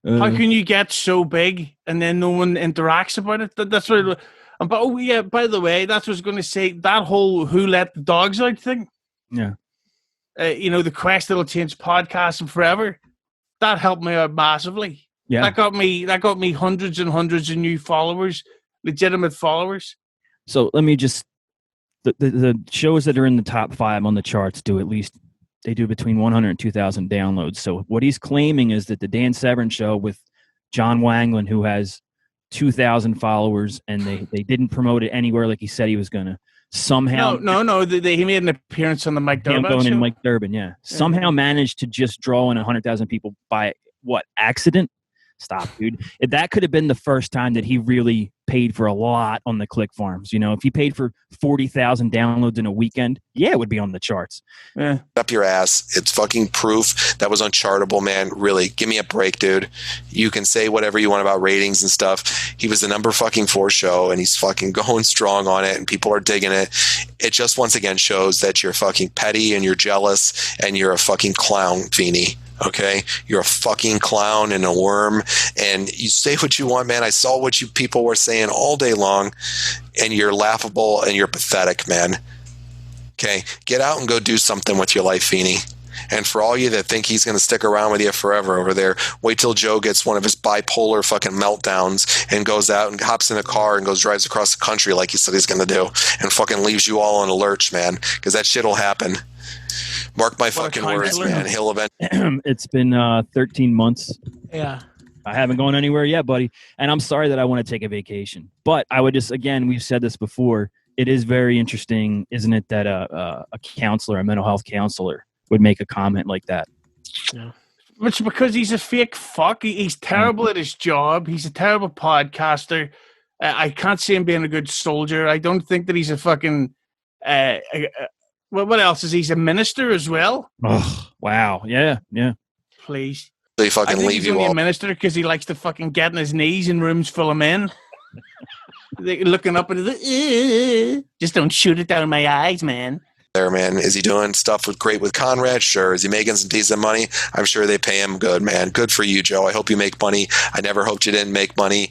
How can you get so big and then no one interacts about it? That's what. But by the way, that's what I was going to say. That whole who let the dogs out thing. Yeah. The Quest That'll Change podcasting forever. That helped me out massively. Yeah. That got me hundreds and hundreds of new followers, legitimate followers. So let me just the shows that are in the top 5 on the charts they do between 100 and 2,000 downloads. So what he's claiming is that the Dan Severn show with John Wanglund, who has 2,000 followers, and they didn't promote it anywhere like he said he was gonna. Somehow, no. He made an appearance on the Mike Durband show. Mike Durband, yeah. Somehow managed to just draw in 100,000 people by what accident? Stop, dude. That could have been the first time that he really paid for a lot on the click farms. If he paid for 40,000 downloads in a weekend, it would be on the charts. Yeah. Up your ass. It's fucking proof that was unchartable, man. Really, give me a break, dude. You can say whatever you want about ratings and stuff. He was the number fucking 4 show, and he's fucking going strong on it, and people are digging it. It just once again shows that you're fucking petty and you're jealous and you're a fucking clown, Feeney. Okay, you're a fucking clown and a worm, and you say what you want, man. I saw what you people were saying all day long, and you're laughable and you're pathetic, man. Okay, get out and go do something with your life, Feeney. And for all you that think he's going to stick around with you forever over there, wait till Joe gets one of his bipolar fucking meltdowns and goes out and hops in a car and drives across the country like he said he's going to do, and fucking leaves you all on a lurch, man, because that shit will happen. Mark my fucking words, man. He'll eventually. It's been 13 months. Yeah. I haven't gone anywhere yet, buddy. And I'm sorry that I want to take a vacation. But I would again, we've said this before, it is very interesting, isn't it, that a counselor, a mental health counselor, would make a comment like that. Yeah. Which because he's a fake fuck. He's terrible at his job. He's a terrible podcaster. I can't see him being a good soldier. I don't think that he's a fucking... what else is he's a minister as well? Oh, wow. Yeah. Please. They fucking leave he's you only all. a minister because he likes to fucking get on his knees in rooms full of men. Looking up at it. Just don't shoot it down my eyes, man. There, man. Is he doing stuff great with Conrad? Sure. Is he making some decent money? I'm sure they pay him good, man. Good for you, Joe. I hope you make money. I never hoped you didn't make money.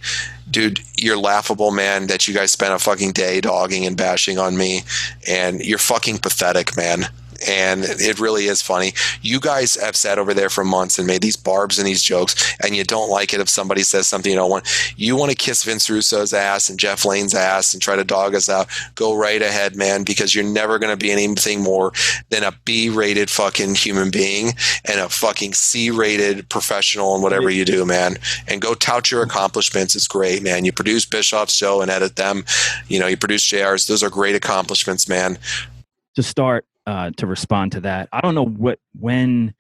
Dude, you're laughable, man, that you guys spent a fucking day dogging and bashing on me. And you're fucking pathetic, man. And it really is funny. You guys have sat over there for months and made these barbs and these jokes, and you don't like it if somebody says something you don't want. You want to kiss Vince Russo's ass and Jeff Lane's ass and try to dog us out. Go right ahead, man, because you're never going to be anything more than a B-rated fucking human being and a fucking C-rated professional in whatever you do, man. And go tout your accomplishments. It's great, man. You produce Bischoff's show and edit them. You produce JR's. Those are great accomplishments, man. To start, to respond to that, I don't know when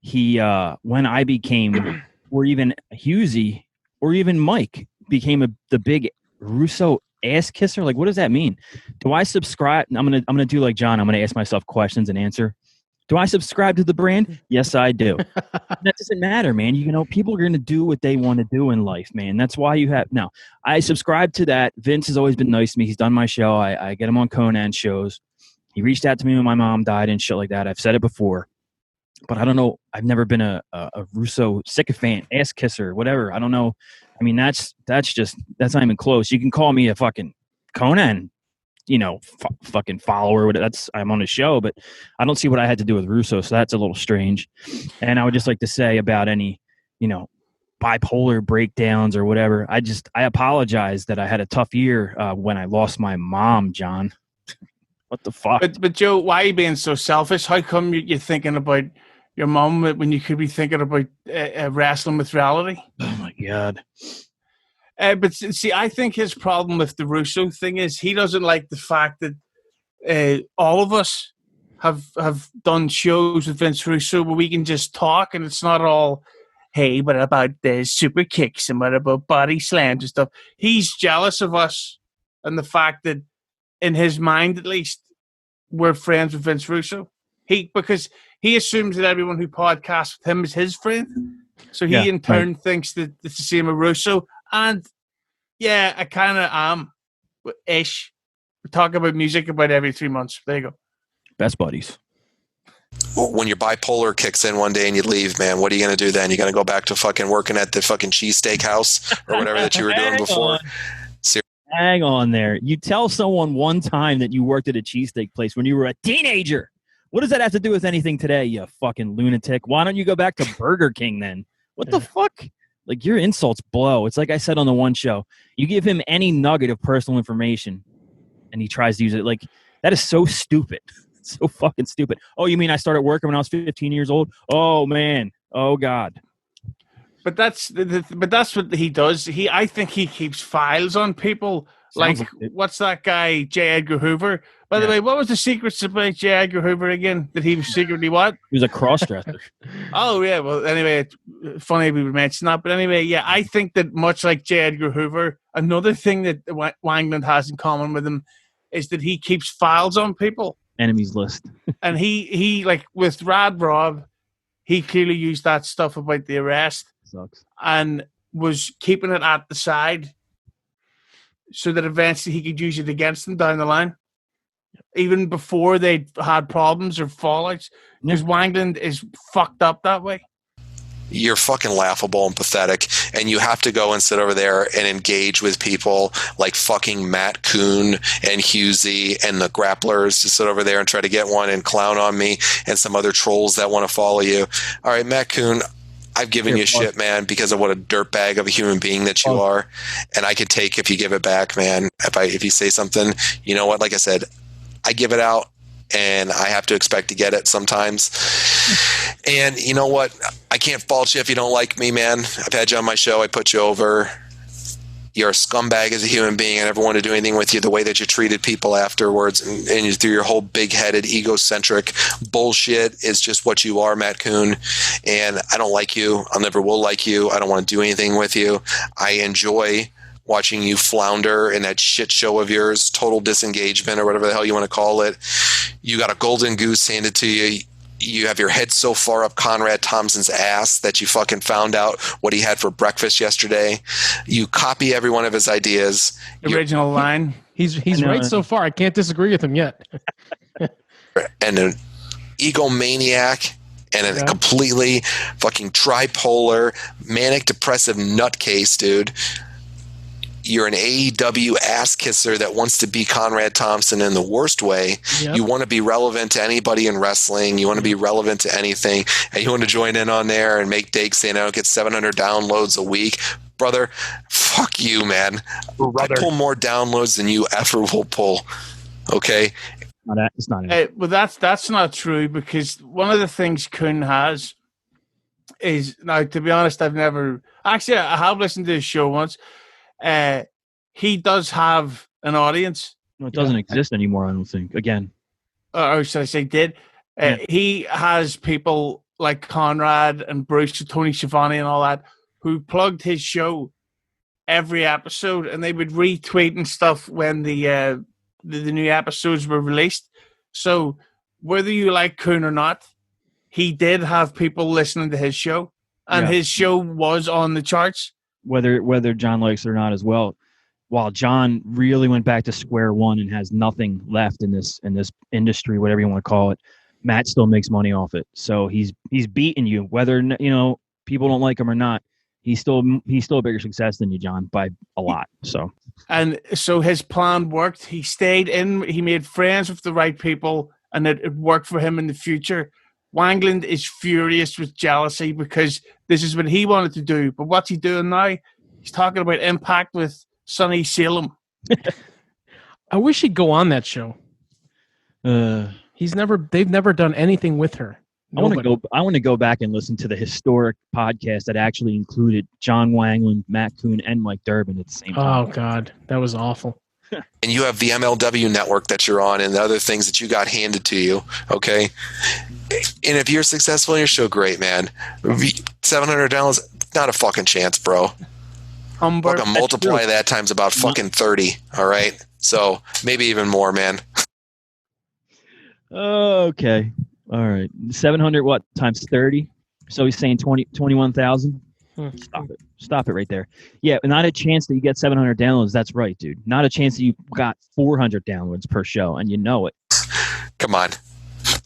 I became, or even Hughezy, or even Mike became the big Russo ass kisser. Like, what does that mean? Do I subscribe? I'm gonna do like John. I'm gonna ask myself questions and answer. Do I subscribe to the brand? Yes, I do. That doesn't matter, man. People are gonna do what they want to do in life, man. That's why I subscribe to that. Vince has always been nice to me. He's done my show. I get him on Conan shows. He reached out to me when my mom died and shit like that. I've said it before, but I don't know. I've never been a Russo sycophant, ass kisser, whatever. I don't know. I mean, that's not even close. You can call me a fucking Conan, fucking follower. I'm on his show, but I don't see what I had to do with Russo. So that's a little strange. And I would just like to say about any, bipolar breakdowns or whatever. I apologize that I had a tough year when I lost my mom, John. What the fuck? But Joe, why are you being so selfish? How come you're thinking about your mom when you could be thinking about wrestling with reality? Oh my God. But see, I think his problem with the Russo thing is he doesn't like the fact that all of us have done shows with Vince Russo where we can just talk and it's not all, hey, what about the super kicks and what about body slams and stuff. He's jealous of us and the fact that in his mind, at least, we're friends with Vince Russo. Because he assumes that everyone who podcasts with him is his friend. So he in turn thinks that it's the same with Russo. And yeah, I kind of am ish. We talk about music about every 3 months. There you go. Best buddies. Well, when your bipolar kicks in one day and you leave, man, what are you going to do then? You're going to go back to fucking working at the fucking cheesesteak house or whatever that you were doing before? Hang on there. You tell someone one time that you worked at a cheesesteak place when you were a teenager. What does that have to do with anything today, you fucking lunatic? Why don't you go back to Burger King then? What the fuck? Like, your insults blow. It's like I said on the one show. You give him any nugget of personal information, and he tries to use it. Like, that is so stupid. So fucking stupid. Oh, you mean I started working when I was 15 years old? Oh, man. Oh, God. But that's what he does. I think he keeps files on people. Sounds Like what's that guy, J. Edgar Hoover? By the way, what was the secrets about J. Edgar Hoover again? That he was secretly what? He was a cross-dresser. Oh, yeah. Well, anyway, it's funny we would mention that. But anyway, yeah, I think that much like J. Edgar Hoover, another thing that Wangland has in common with him is that he keeps files on people. Enemies list. And he like with Rad Rob, he clearly used that stuff about the arrest. Sucks. And was keeping it at the side so that eventually he could use it against them down the line, even before they had problems or fallouts. Because Wangland is fucked up that way. You're fucking laughable and pathetic, and you have to go and sit over there and engage with people like fucking Matt Kuhn and Hughezy and the grapplers to sit over there and try to get one and clown on me and some other trolls that want to follow you. All right, Matt Kuhn, I've given you shit, man, because of what a dirtbag of a human being that you are, and I could take if you give it back, man. If you say something, you know what? Like I said, I give it out, and I have to expect to get it sometimes. And you know what? I can't fault you if you don't like me, man. I've had you on my show. I put you over. You're a scumbag as a human being. I never want to do anything with you the way that you treated people afterwards. And you through your whole big-headed, egocentric bullshit is just what you are, Matt Kuhn. And I don't like you. I never will like you. I don't want to do anything with you. I enjoy watching you flounder in that shit show of yours, total disengagement or whatever the hell you want to call it. You got a golden goose handed to you. You have your head so far up Conrad Thompson's ass that you fucking found out what he had for breakfast yesterday. You copy every one of his ideas. Original line. He's right so far. I can't disagree with him yet. And an egomaniac and a completely fucking tripolar, manic depressive nutcase, dude. You're an AEW ass kisser that wants to be Conrad Thompson in the worst way. Yep. You want to be relevant to anybody in wrestling. You want to be relevant to anything. And you want to join in on there and make Dake saying I don't get 700 downloads a week. Brother, fuck you, man. Brother. I pull more downloads than you ever will pull. Okay? It's not. Well, that's not true, because one of the things Kuhn has is, now, to be honest, I have listened to his show once. He does have an audience. No, it doesn't exist anymore, I don't think. Again. Or should I say did. He has people like Conrad and Bruce and Tony Schiavone and all that who plugged his show every episode, and they would retweet and stuff when the new episodes were released. So whether you like Kuhn or not, he did have people listening to his show, and his show was on the charts. Whether John likes it or not as well. While John really went back to square one and has nothing left in this industry, whatever you want to call it, Matt still makes money off it. So he's beaten you, whether people don't like him or not. He's still a bigger success than you, John, by a lot. So his plan worked. He stayed in. He made friends with the right people, and it worked for him in the future. Wangland is furious with jealousy because this is what he wanted to do. But what's he doing now? He's talking about Impact with Sonny Salem. I wish he'd go on that show. They've never done anything with her. Nobody. I want to go back and listen to the historic podcast that actually included John Wangland, Matt Kuhn, and Mike Durband at the same time. Oh God, that was awful. And you have the MLW network that you're on and the other things that you got handed to you, okay? And if you're successful in your show, great, man. 700 downloads, not a fucking chance, bro. Fucking multiply that times about fucking 30, all right? So maybe even more, man. Okay. All right. 700 what times 30? So he's saying 21,000? Stop it right there. Yeah, not a chance that you get 700 downloads. That's right, dude. Not a chance that you got 400 downloads per show, and you know it. Come on.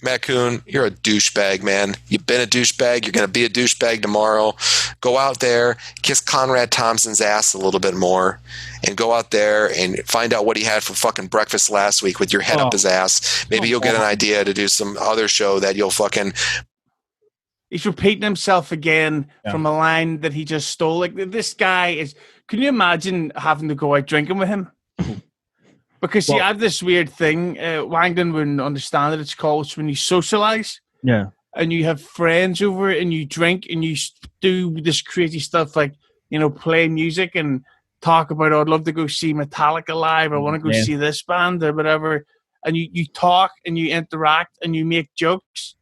Matt Kuhn, you're a douchebag, man. You've been a douchebag. You're going to be a douchebag tomorrow. go out there, kiss Conrad Thompson's ass a little bit more, and go out there and find out what he had for fucking breakfast last week with your head up his ass. Maybe you'll get an idea to do some other show that you'll fucking... He's repeating himself again from a line that he just stole. Like, this guy is... Can you imagine having to go out drinking with him? Because you have this weird thing. Wangden wouldn't understand it. It's called when you socialize. Yeah. And you have friends over and you drink and you do this crazy stuff like, you know, play music and talk about, oh, I'd love to go see Metallica live. I want to go see this band or whatever. And you talk and you interact and you make jokes.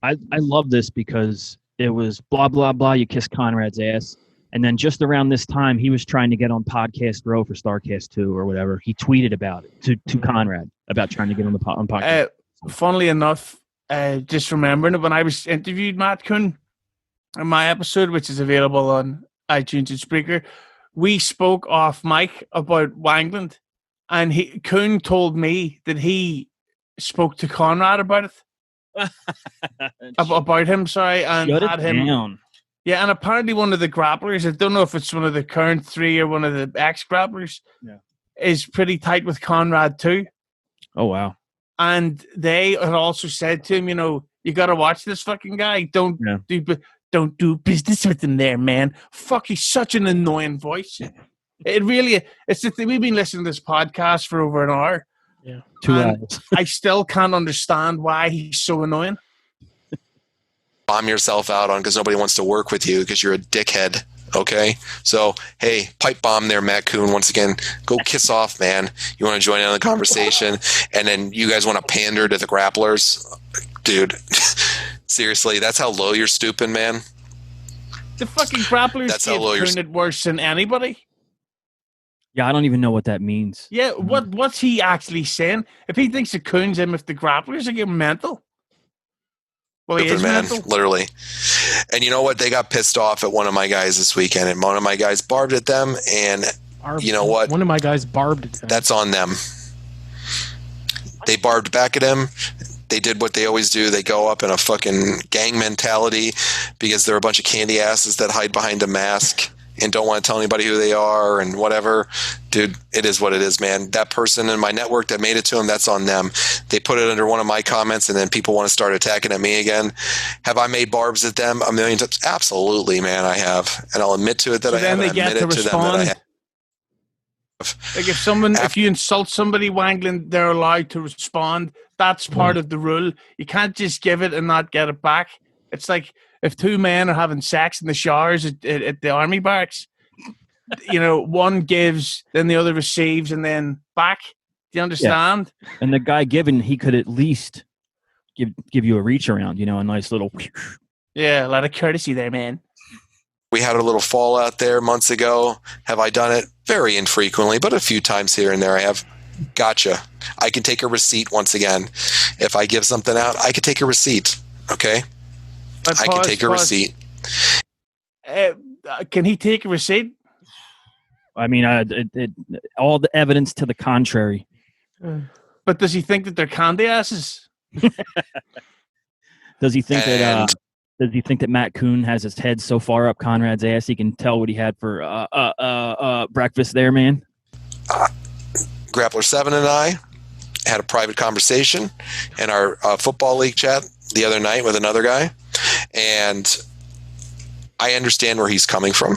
I love this because it was blah, blah, blah. You kiss Conrad's ass. And then just around this time, he was trying to get on Podcast Row for StarCast 2 or whatever. He tweeted about it to Conrad about trying to get on the on Podcast. Funnily enough, just remembering it, when I was interviewed Matt Kuhn in my episode, which is available on iTunes and Spreaker, we spoke off mic about Wangland, and Kuhn told me that he spoke to Conrad about it. about him, sorry, and had him down. Yeah, and apparently one of the grapplers, I don't know if it's one of the current 3 or one of the ex-grapplers, is pretty tight with Conrad too. Oh, wow. And they had also said to him, you know, you got to watch this fucking guy. Don't do business with him there, man. Fuck, he's such an annoying voice. It really, it's the thing. We've been listening to this podcast for over an hour. Yeah, 2 hours. I still can't understand why he's so annoying. Bomb yourself out on because nobody wants to work with you because you're a dickhead. Okay, so hey, pipe bomb there, Matt Kuhn. Once again, go kiss off, man. You want to join in on the conversation, and then you guys want to pander to the grapplers, dude. Seriously, that's how low you're stooping, man. The fucking grapplers Kuhn it worse than anybody. Yeah, I don't even know what that means. Yeah, what's he actually saying? If he thinks the Kuhn's him, if the grapplers are getting mental. Well, he is man, mental. Literally. And you know what? They got pissed off at one of my guys this weekend, and one of my guys barbed at them, and you know what? One of my guys barbed at them. That's on them. They barbed back at him. They did what they always do. They go up in a fucking gang mentality because they're a bunch of candy asses that hide behind a mask and don't want to tell anybody who they are and whatever. Dude, it is what it is, man. That person in my network that made it to him, that's on them. They put it under one of my comments, and then people want to start attacking at me again. Have I made barbs at them a million times? Absolutely, man, I have. And I'll admit to it that I have. Then they get to respond. Like if you insult somebody, Wangland, they're allowed to respond. That's part of the rule. You can't just give it and not get it back. It's like if 2 men are having sex in the showers at the army barracks, you know, one gives, then the other receives, and then back. Do you understand? Yeah. And the guy giving, he could at least give you a reach around, you know, a nice little. Yeah, a lot of courtesy there, man. We had a little fallout there months ago. Have I done it? Very infrequently, but a few times here and there I have. Gotcha. I can take a receipt once again. If I give something out, I can take a receipt. Okay? I can take a receipt. Can he take a receipt? I mean, all the evidence to the contrary. But does he think that they're candy asses? Does he think that? Does he think that Matt Kuhn has his head so far up Conrad's ass he can tell what he had for breakfast there, man? Grappler 7 and I had a private conversation in our football league chat the other night with another guy, and I understand where he's coming from.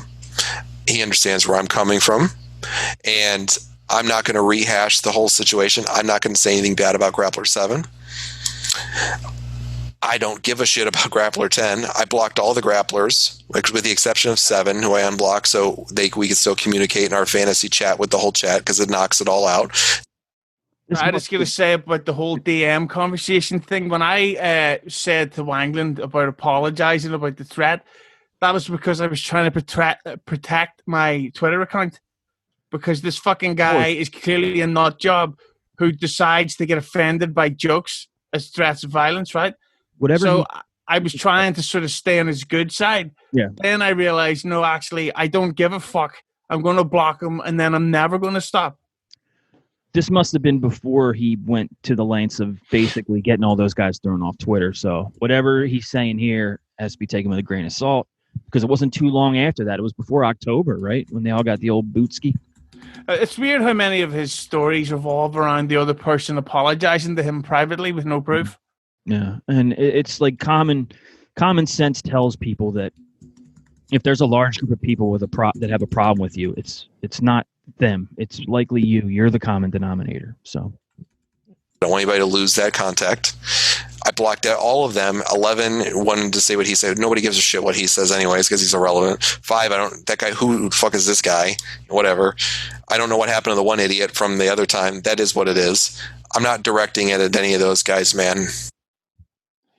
He understands where I'm coming from, and I'm not going to rehash the whole situation. I'm not going to say anything bad about Grappler 7. I don't give a shit about Grappler 10. I blocked all the grapplers, with the exception of 7, who I unblocked, so we can still communicate in our fantasy chat with the whole chat because it knocks it all out. I was going to say about the whole DM conversation thing. When I said to Wangland about apologizing about the threat, that was because I was trying to protect my Twitter account, because this fucking guy is clearly a nut job who decides to get offended by jokes as threats of violence, right? I was trying to sort of stay on his good side. Yeah. Then I realized, no, actually, I don't give a fuck. I'm going to block him, and then I'm never going to stop. This must have been before he went to the lengths of basically getting all those guys thrown off Twitter. So whatever he's saying here has to be taken with a grain of salt. because it wasn't too long after that. It was before October, right? When they all got the old bootski. It's weird how many of his stories revolve around the other person apologizing to him privately with no proof. Yeah, and it's like common sense tells people that if there's a large group of people with that have a problem with you, it's not them. It's likely you. You're the common denominator. So I don't want anybody to lose that contact. I blocked out all of them. 11 wanted to say what he said. Nobody gives a shit what he says anyways because he's irrelevant. 5, that guy, who the fuck is this guy? Whatever. I don't know what happened to the one idiot from the other time. That is what it is. I'm not directing it at any of those guys, man.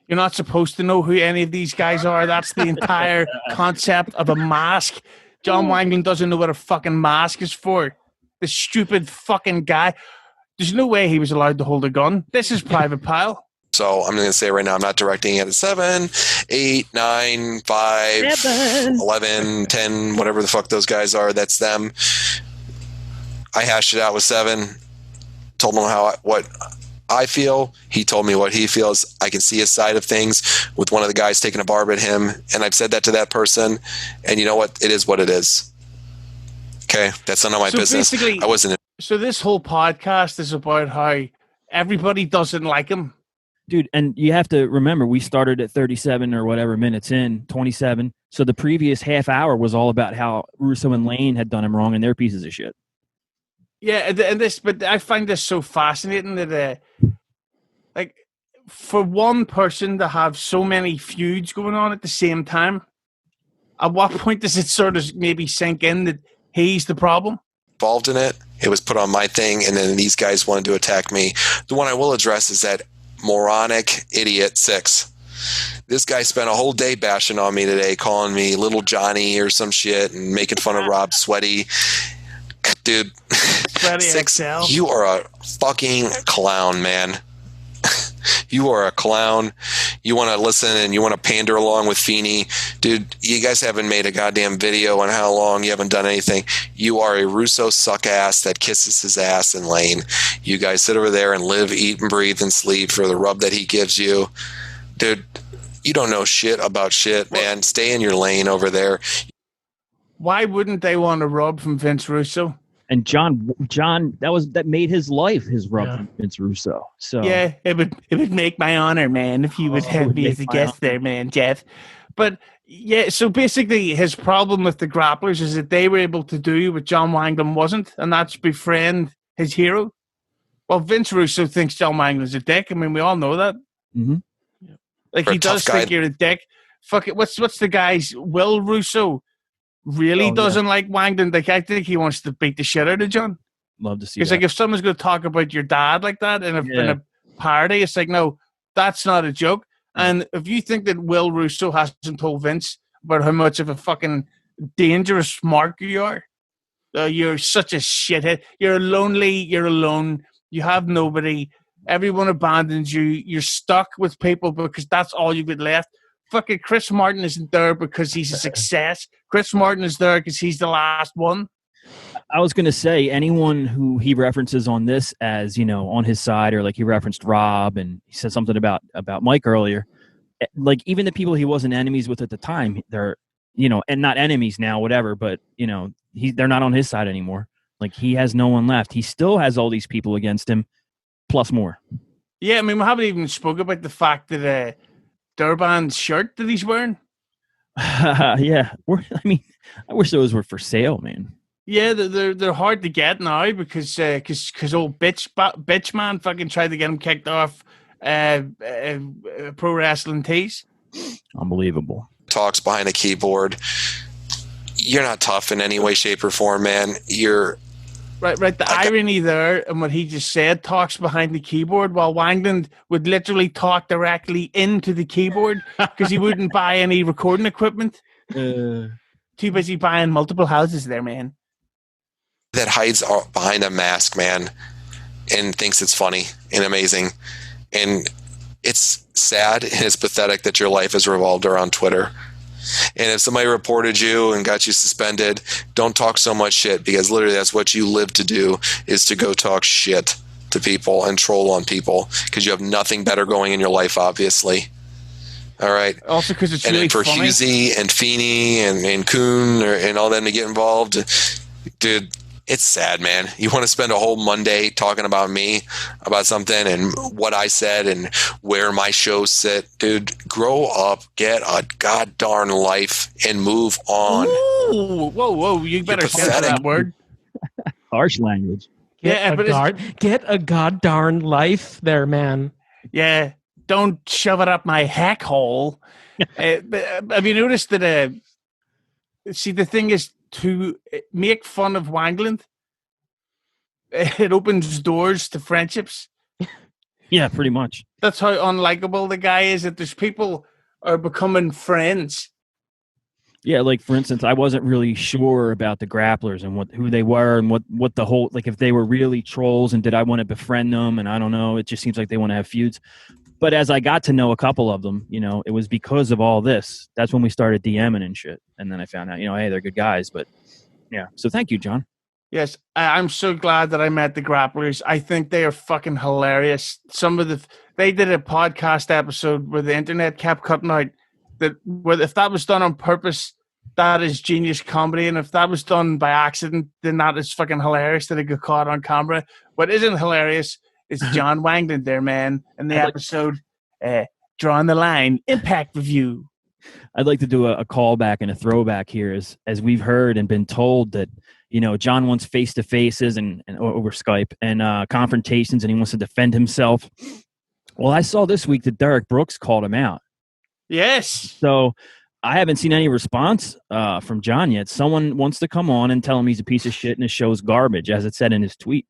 You're not supposed to know who any of these guys are. That's the entire concept of a mask. John Wangland doesn't know what a fucking mask is for. The stupid fucking guy. There's no way he was allowed to hold a gun. This is Private Pile. So I'm going to say right now, I'm not directing it at 7, 8, 9, 5, 11, 10, whatever the fuck those guys are. That's them. I hashed it out with 7. Told him what I feel. He told me what he feels. I can see his side of things with one of the guys taking a barb at him. And I've said that to that person. And you know what? It is what it is. Okay. That's none of my business. I wasn't. So this whole podcast is about how everybody doesn't like him. Dude, and you have to remember, we started at 37 or whatever minutes in, 27. So the previous half hour was all about how Russo and Lane had done him wrong and they're pieces of shit. Yeah, but I find this so fascinating that, like, for one person to have so many feuds going on at the same time, at what point does it sort of maybe sink in that he's the problem? Involved in it. It was put on my thing, and then these guys wanted to attack me. The one I will address is that moronic idiot 6. This guy spent a whole day bashing on me today, calling me Little Johnny or some shit and making fun of Rob Sweaty. Dude, 6, you are a fucking clown, man. You are a clown. You want to listen and you want to pander along with Feeney. Dude, you guys haven't made a goddamn video on how long. You haven't done anything. You are a Russo suck ass that kisses his ass in Lane. You guys sit over there and live, eat, and breathe, and sleep for the rub that he gives you. Dude, you don't know shit about shit, man. Stay in your lane over there. Why wouldn't they want a rub from Vince Russo? And John, that made his life his rub from Vince Russo. So yeah, it would make my honor, man, if you would have me as a guest there, man, Jeff. But yeah, so basically his problem with the grapplers is that they were able to do what John Wangland wasn't, and that's befriend his hero. Well, Vince Russo thinks John Wangland's a dick. I mean, we all know that. Mm-hmm. Like, he does think you're a dick. Fuck it. What's the guy's Will Russo? Really doesn't like Wangland. Like, I think he wants to beat the shit out of John. Love to see. Because like, if someone's going to talk about your dad like that in a party, it's like, no, that's not a joke. And if you think that Will Russo hasn't told Vince about how much of a fucking dangerous mark you are, you're such a shithead. You're lonely. You're alone. You have nobody. Everyone abandons you. You're stuck with people because that's all you've got left. Fucking Chris Martin isn't there because he's a success. Chris Martin is there because he's the last one. I was going to say, anyone who he references on this as, you know, on his side, or like he referenced Rob and he said something about Mike earlier, like even the people he wasn't enemies with at the time, they're, you know, and not enemies now, whatever, but, you know, they're not on his side anymore. Like, he has no one left. He still has all these people against him, plus more. Yeah, I mean, we haven't even spoken about the fact that Durband's shirt that he's wearing. Yeah, I mean, I wish those were for sale, man. Yeah, they're hard to get now because old bitch man fucking tried to get him kicked off pro wrestling tees. Unbelievable. Talks behind a keyboard. You're not tough in any way, shape, or form, man. You're right. The irony there and what he just said, talks behind the keyboard, while Wangland would literally talk directly into the keyboard because he wouldn't buy any recording equipment. Too busy buying multiple houses there, man. That hides behind a mask, man, and thinks it's funny and amazing. And it's sad and it's pathetic that your life has revolved around Twitter. And if somebody reported you and got you suspended, don't talk so much shit, because literally that's what you live to do, is to go talk shit to people and troll on people because you have nothing better going in your life, obviously. All right. Also because it's and really for funny. Hughezy and Feeney and Kuhn and all them to get involved, dude, it's sad, man. You want to spend a whole Monday talking about me, about something and what I said and where my shows sit. Dude, grow up, get a god-darn life, and move on. Ooh, whoa. You better say that word. Harsh language. Get a god-darn life there, man. Yeah, don't shove it up my hack hole. But have you noticed that, see, the thing is, to make fun of Wangland, it opens doors to friendships. Yeah, pretty much. That's how unlikable the guy is, that there's people are becoming friends. Yeah, like for instance, I wasn't really sure about the grapplers and who they were and what the whole, like if they were really trolls and did I want to befriend them, and I don't know. It just seems like they want to have feuds. But as I got to know a couple of them, it was because of all this. That's when we started DMing and shit. And then I found out, hey, they're good guys. But yeah, so thank you, John. Yes, I'm so glad that I met the grapplers. I think they are fucking hilarious. They did a podcast episode where the internet kept cutting out. If that was done on purpose, that is genius comedy, and if that was done by accident, then that is fucking hilarious that it got caught on camera. What isn't hilarious is John Wangland there, man, in the episode Drawing the Line Impact Review. I'd like to do a callback and a throwback here, as we've heard and been told that John wants face-to-faces and over Skype and confrontations, and he wants to defend himself. Well, I saw this week that Derek Brooks called him out. Yes. So I haven't seen any response from John yet. Someone wants to come on and tell him he's a piece of shit and his show's garbage, as it said in his tweet.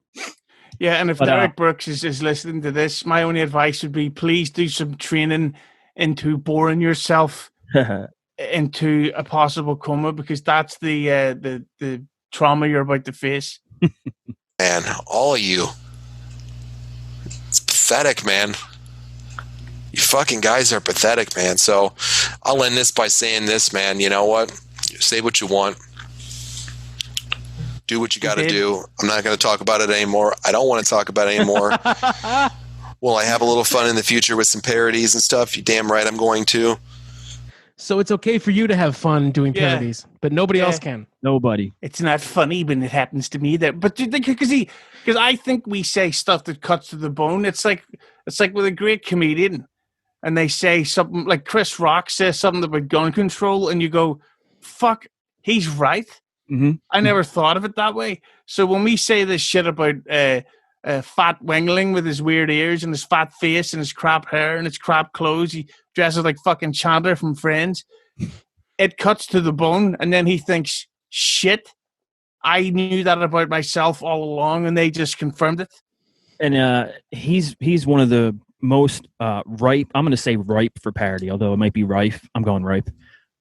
Yeah, and if Derek Brooks is listening to this, my only advice would be please do some training into boring yourself into a possible coma, because that's the trauma you're about to face. Man, all of you. It's pathetic, man. You fucking guys are pathetic, man. So I'll end this by saying this, man. You know what? Say what you want. Do what you got to do. I'm not going to talk about it anymore. I don't want to talk about it anymore. Will I have a little fun in the future with some parodies and stuff? You damn right I'm going to. So it's okay for you to have fun doing parodies, but nobody else can. Nobody. It's not funny when it happens to me. But because I think we say stuff that cuts to the bone. It's like with a great comedian, and they say something like Chris Rock says something about gun control, and you go, "Fuck, he's right." Mm-hmm. I never thought of it that way. So when we say this shit about fat Wengling with his weird ears and his fat face and his crap hair and his crap clothes, he dresses like fucking Chandler from Friends, it cuts to the bone, and then he thinks, shit, I knew that about myself all along, and they just confirmed it. And he's one of the most ripe, I'm going to say ripe for parody, although it might be rife. I'm going ripe.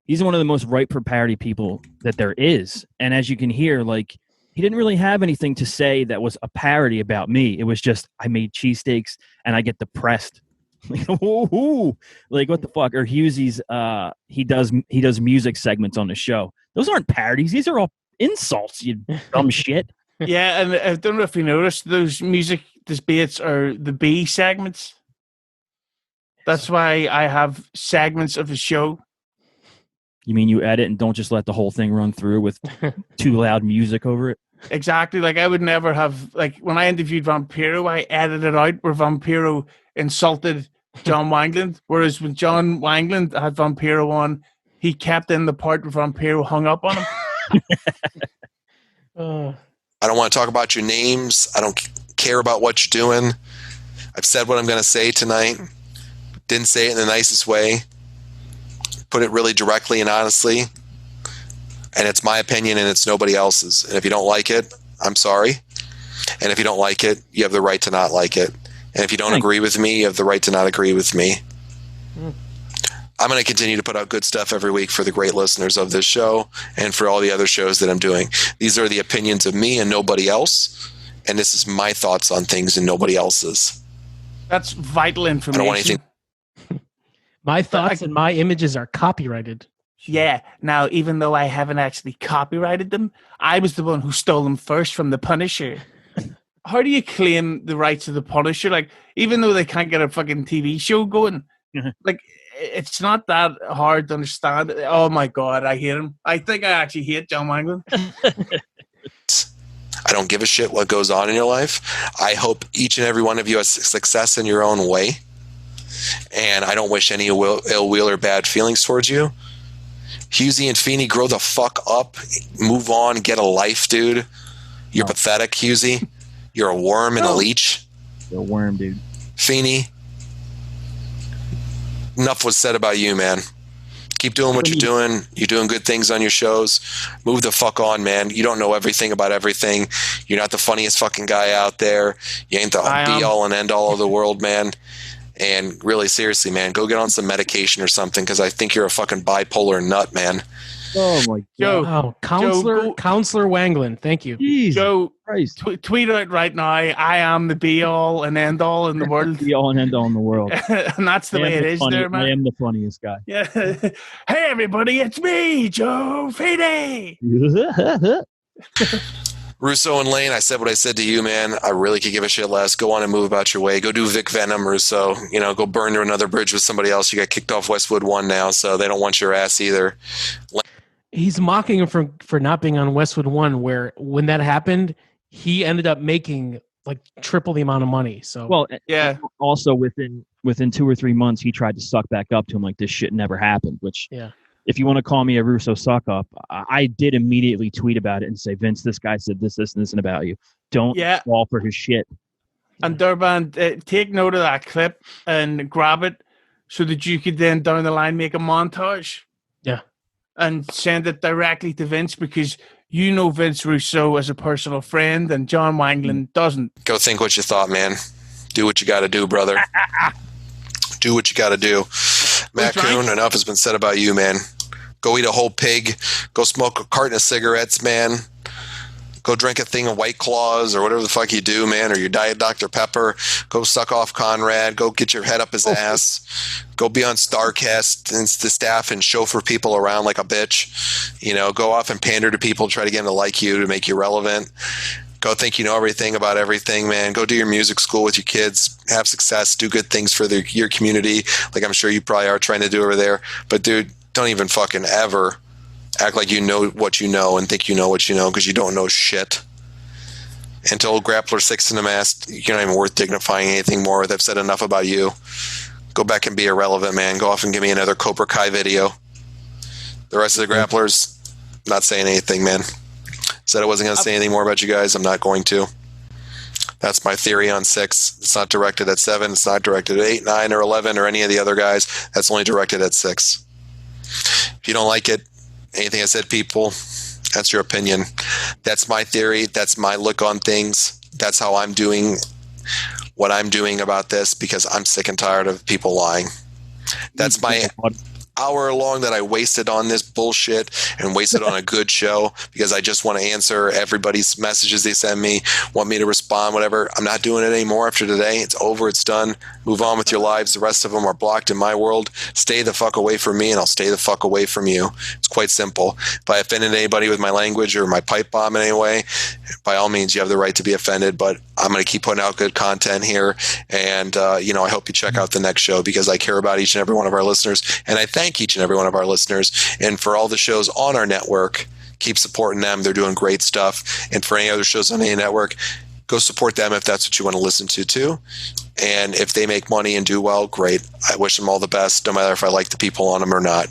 He's one of the most ripe for parody people that there is. And as you can hear, like, he didn't really have anything to say that was a parody about me. It was just, I made cheesesteaks and I get depressed. Like, what the fuck? Or Hughezy's, he does music segments on the show. Those aren't parodies. These are all insults, you dumb shit. Yeah, and I don't know if you noticed, those music debates are the B segments. That's why I have segments of the show. You mean you edit and don't just let the whole thing run through with too loud music over it? Exactly. Like, I would never have, like, when I interviewed Vampiro, I edited out where Vampiro insulted John Wangland, whereas when John Wangland had Vampiro on, he kept in the part where Vampiro hung up on him. I don't want to talk about your names. I don't care about what you're doing. I've said what I'm going to say tonight. Didn't say it in the nicest way. Put it really directly and honestly. And it's my opinion and it's nobody else's. And if you don't like it, I'm sorry. And if you don't like it, you have the right to not like it. And if you don't agree with me, you have the right to not agree with me. I'm going to continue to put out good stuff every week for the great listeners of this show and for all the other shows that I'm doing. These are the opinions of me and nobody else. And this is my thoughts on things and nobody else's. That's vital information. I don't want anything. My thoughts and my images are copyrighted. Yeah. Now, even though I haven't actually copyrighted them, I was the one who stole them first from the Punisher. How do you claim the rights of the Punisher? Like, even though they can't get a fucking TV show going, like, it's not that hard to understand. Oh my God, I hate him. I think I actually hate John Wangland. I don't give a shit what goes on in your life. I hope each and every one of you has success in your own way. And I don't wish any ill will or bad feelings towards you. Hughezy and Feeney, grow the fuck up. Move on. Get a life, dude. You're pathetic, Hughezy. You're a worm and a leech. You're a worm, dude. Feeney, enough was said about you, man. Keep doing what you're doing. You're doing good things on your shows. Move the fuck on, man. You don't know everything about everything. You're not the funniest fucking guy out there. You ain't the be-all and end-all of the world, man. And really, seriously, man, go get on some medication or something, because I think you're a fucking bipolar nut, man. Oh, my God. Oh, Counselor Wangland. Thank you. Jesus Joe, Christ. tweet out right now, I am the be-all and end-all in the world. Be-all and end-all in the world. And that's the way it is there, man. I am the funniest guy. Yeah. Hey, everybody, it's me, Joe Feeney. Russo and Lane, I said what I said to you, man. I really could give a shit less. Go on and move about your way. Go do Vic Venom, Russo. Go burn to another bridge with somebody else. You got kicked off Westwood 1 now, so they don't want your ass either. He's mocking him for not being on Westwood 1, where when that happened, he ended up making like triple the amount of money. So well, yeah. Also within 2 or 3 months, he tried to suck back up to him like this shit never happened. Which, yeah. If you want to call me a Russo suck up, I did immediately tweet about it and say, Vince, this guy said this, and this, and about you. Don't fall for his shit. And Durband, take note of that clip and grab it so that you could then down the line make a montage. Yeah. And send it directly to Vince, because you know Vince Russo as a personal friend and John Wangland doesn't. Go think what you thought, man. Do what you got to do, brother. Do what you got to do. Matt Coon, enough has been said about you, man. Go eat a whole pig. Go smoke a carton of cigarettes, man. Go drink a thing of White Claws or whatever the fuck you do, man, or your Diet Dr. Pepper. Go suck off Conrad. Go get your head up his ass. Go be on StarCast and the staff and chauffeur people around like a bitch. Go off and pander to people, try to get them to like you, to make you relevant. Go think you know everything about everything, man. Go do your music school with your kids. Have success. Do good things for your community, like I'm sure you probably are trying to do over there. But, dude, don't even fucking ever act like you know what you know and think you know what you know, because you don't know shit. Until Grappler 6 in the mast, you're not even worth dignifying anything more. They've said enough about you. Go back and be irrelevant, man. Go off and give me another Cobra Kai video. The rest of the Grapplers, not saying anything, man. Said I wasn't going to say anything more about you guys. I'm not going to. That's my theory on 6. It's not directed at 7. It's not directed at 8, 9, or 11, or any of the other guys. That's only directed at 6. If you don't like it, anything I said, people, that's your opinion. That's my theory. That's my look on things. That's how I'm doing what I'm doing about this, because I'm sick and tired of people lying. That's my hour long that I wasted on this bullshit and wasted on a good show, because I just want to answer everybody's messages they send me, want me to respond, whatever. I'm not doing it anymore after today. It's over. It's done. Move on with your lives. The rest of them are blocked in my world. Stay the fuck away from me, and I'll stay the fuck away from you. It's quite simple. If I offended anybody with my language or my pipe bomb in any way, by all means, you have the right to be offended, but I'm going to keep putting out good content here. And, I hope you check out the next show, because I care about each and every one of our listeners. And I thank each and every one of our listeners. And for all the shows on our network, keep supporting them. They're doing great stuff. And for any other shows on any network, go support them if that's what you want to listen to too. And if they make money and do well, great. I wish them all the best, no matter if I like the people on them or not.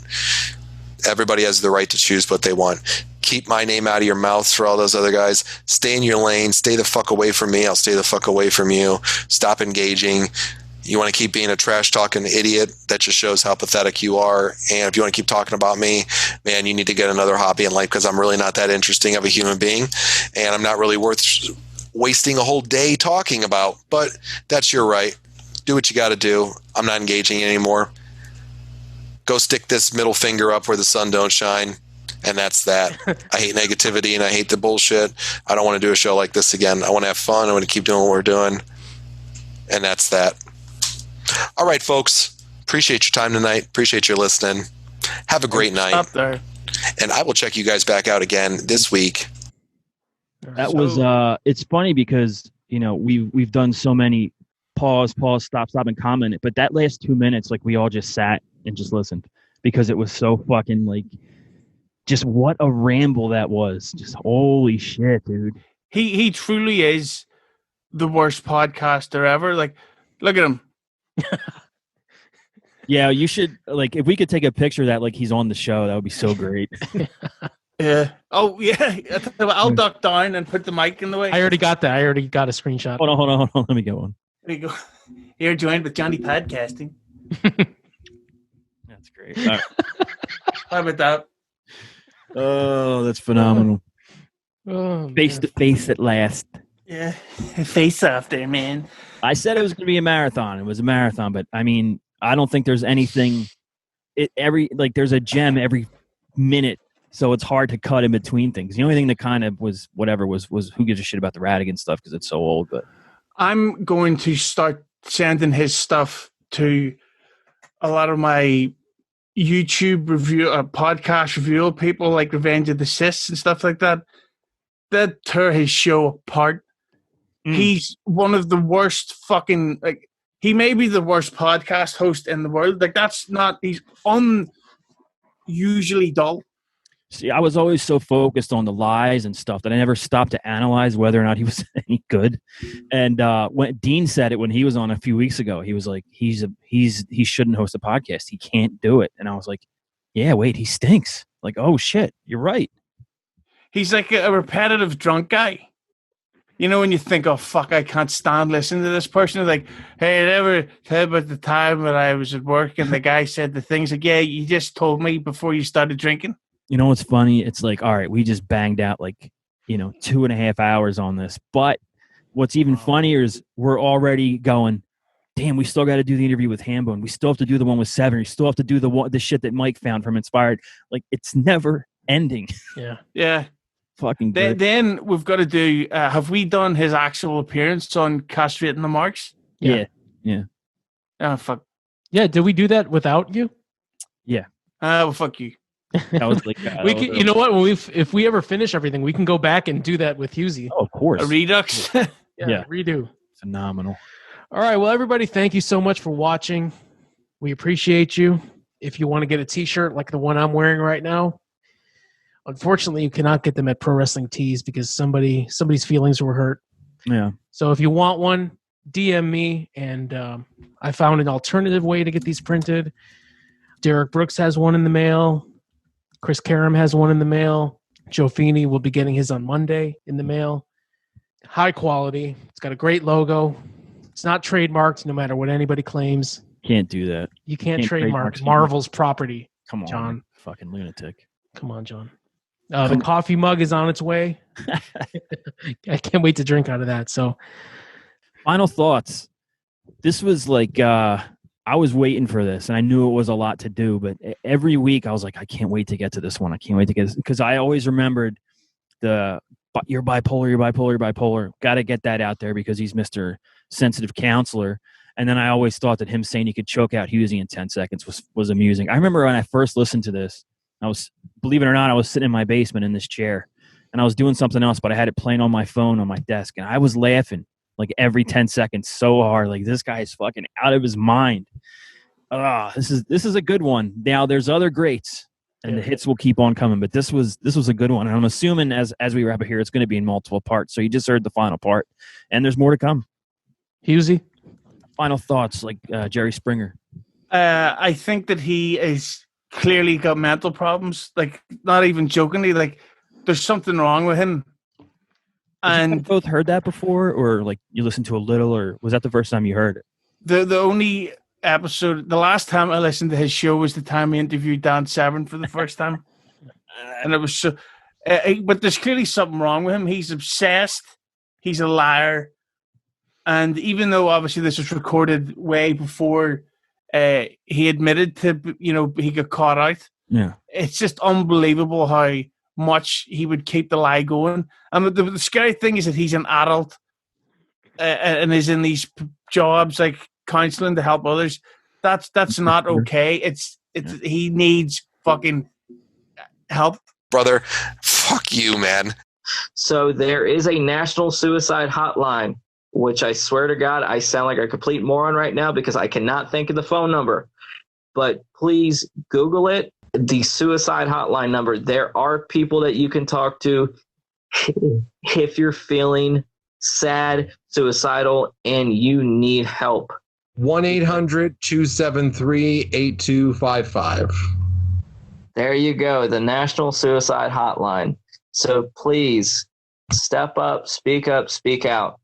Everybody has the right to choose what they want. Keep my name out of your mouth for all those other guys. Stay in your lane. Stay the fuck away from me. I'll stay the fuck away from you. Stop engaging. You want to keep being a trash-talking idiot? That just shows how pathetic you are. And if you want to keep talking about me, man, you need to get another hobby in life, because I'm really not that interesting of a human being. And I'm not really worth wasting a whole day talking about. But that's your right. Do what you got to do. I'm not engaging anymore. Go stick this middle finger up where the sun don't shine. And that's that. I hate negativity and I hate the bullshit. I don't want to do a show like this again. I want to have fun. I want to keep doing what we're doing. And that's that. All right, folks. Appreciate your time tonight. Appreciate your listening. Have a great night. Up there. And I will check you guys back out again this week. That was it's funny because, we've done so many pause, stop, and comment it. But that last 2 minutes, like we all just sat and just listened because it was so fucking like, just what a ramble that was. Just holy shit, dude. He truly is the worst podcaster ever. Like, look at him. Yeah, you should, like, if we could take a picture of that, like he's on the show, that would be so great. Yeah. Oh, yeah. I'll duck down and put the mic in the way. I already got that. I already got a screenshot. Hold on. Let me get one. There you go. You're joined with Jonny Podcasting. That's great. All right. How about that? Oh, that's phenomenal. Oh, Face to face at last. Yeah. Face off there, man. I said it was going to be a marathon. It was a marathon, but I mean, I don't think there's anything. There's a gem every minute, so it's hard to cut in between things. The only thing that kind of was whatever was who gives a shit about the Radigan stuff because it's so old. But I'm going to start sending his stuff to a lot of my YouTube review, podcast review people like Revenge of the Sis and stuff like that. That tear his show apart. He's one of the worst fucking, like, he may be the worst podcast host in the world. Like, he's unusually dull. See, I was always so focused on the lies and stuff that I never stopped to analyze whether or not he was any good. And when Dean said it when he was on a few weeks ago, he was like, he shouldn't host a podcast. He can't do it. And I was like, yeah, wait, he stinks. Like, oh shit, you're right. He's like a repetitive drunk guy. You know, when you think, oh, fuck, I can't stand listening to this person. Like, hey, I never tell about the time when I was at work and the guy said the things like, yeah, you just told me before you started drinking. You know what's funny? It's like, all right, we just banged out 2.5 hours on this. But what's even funnier is we're already going, damn, we still got to do the interview with Hambone. We still have to do the one with Seven. We still have to do the shit that Mike found from Inspired. Like, it's never ending. Yeah. Yeah. Fucking then we've got to do, have we done his actual appearance on Castrating the Marks? Yeah. Oh, fuck. Yeah, did we do that without you? Yeah. Well, fuck you. That was like we can, you know what? If we ever finish everything, we can go back and do that with Hughezy. Oh, of course. A redux. Yeah, redo. Phenomenal. All right. Well, everybody, thank you so much for watching. We appreciate you. If you want to get a T-shirt like the one I'm wearing right now, unfortunately, you cannot get them at Pro Wrestling Tees because somebody's feelings were hurt. Yeah. So if you want one, DM me, and I found an alternative way to get these printed. Derek Brooks has one in the mail. Chris Karam has one in the mail. Joe Feeney will be getting his on Monday in the mail. High quality. It's got a great logo. It's not trademarked, no matter what anybody claims. Can't do that. You can't trademark Marvel's property. Come on, John. Fucking lunatic. Come on, John. The coffee mug is on its way. I can't wait to drink out of that. So, final thoughts. This was like I was waiting for this, and I knew it was a lot to do. But every week, I was like, I can't wait to get to this one. I can't wait to get this because I always remembered you're bipolar. Got to get that out there because he's Mr. Sensitive Counselor. And then I always thought that him saying he could choke out Hughezy in 10 seconds was amusing. I remember when I first listened to this. Believe it or not, I was sitting in my basement in this chair and I was doing something else, but I had it playing on my phone on my desk and I was laughing like every 10 seconds so hard. Like, this guy is fucking out of his mind. This is a good one. Now there's other greats and the hits will keep on coming, but this was a good one. And I'm assuming as we wrap it here, it's going to be in multiple parts. So you just heard the final part and there's more to come. Hughezy, final thoughts, like Jerry Springer. I think that he is clearly got mental problems, like not even jokingly, like there's something wrong with him. And you both heard that before, or like you listened to a little, or was that the first time you heard it? The only episode, the last time I listened to his show was the time he interviewed Dan Severn for the first time, and it was so. But there's clearly something wrong with him. He's obsessed. He's a liar, and even though obviously this was recorded way before. He admitted to, he got caught out. Yeah. It's just unbelievable how much he would keep the lie going. And the scary thing is that he's an adult and is in these jobs like counseling to help others. That's not okay. He needs fucking help. Brother, fuck you, man. So there is a national suicide hotline. which I swear to God, I sound like a complete moron right now because I cannot think of the phone number. But please Google it, the suicide hotline number. There are people that you can talk to if you're feeling sad, suicidal, and you need help. 1-800-273-8255. There you go, the National Suicide Hotline. So please step up, speak out.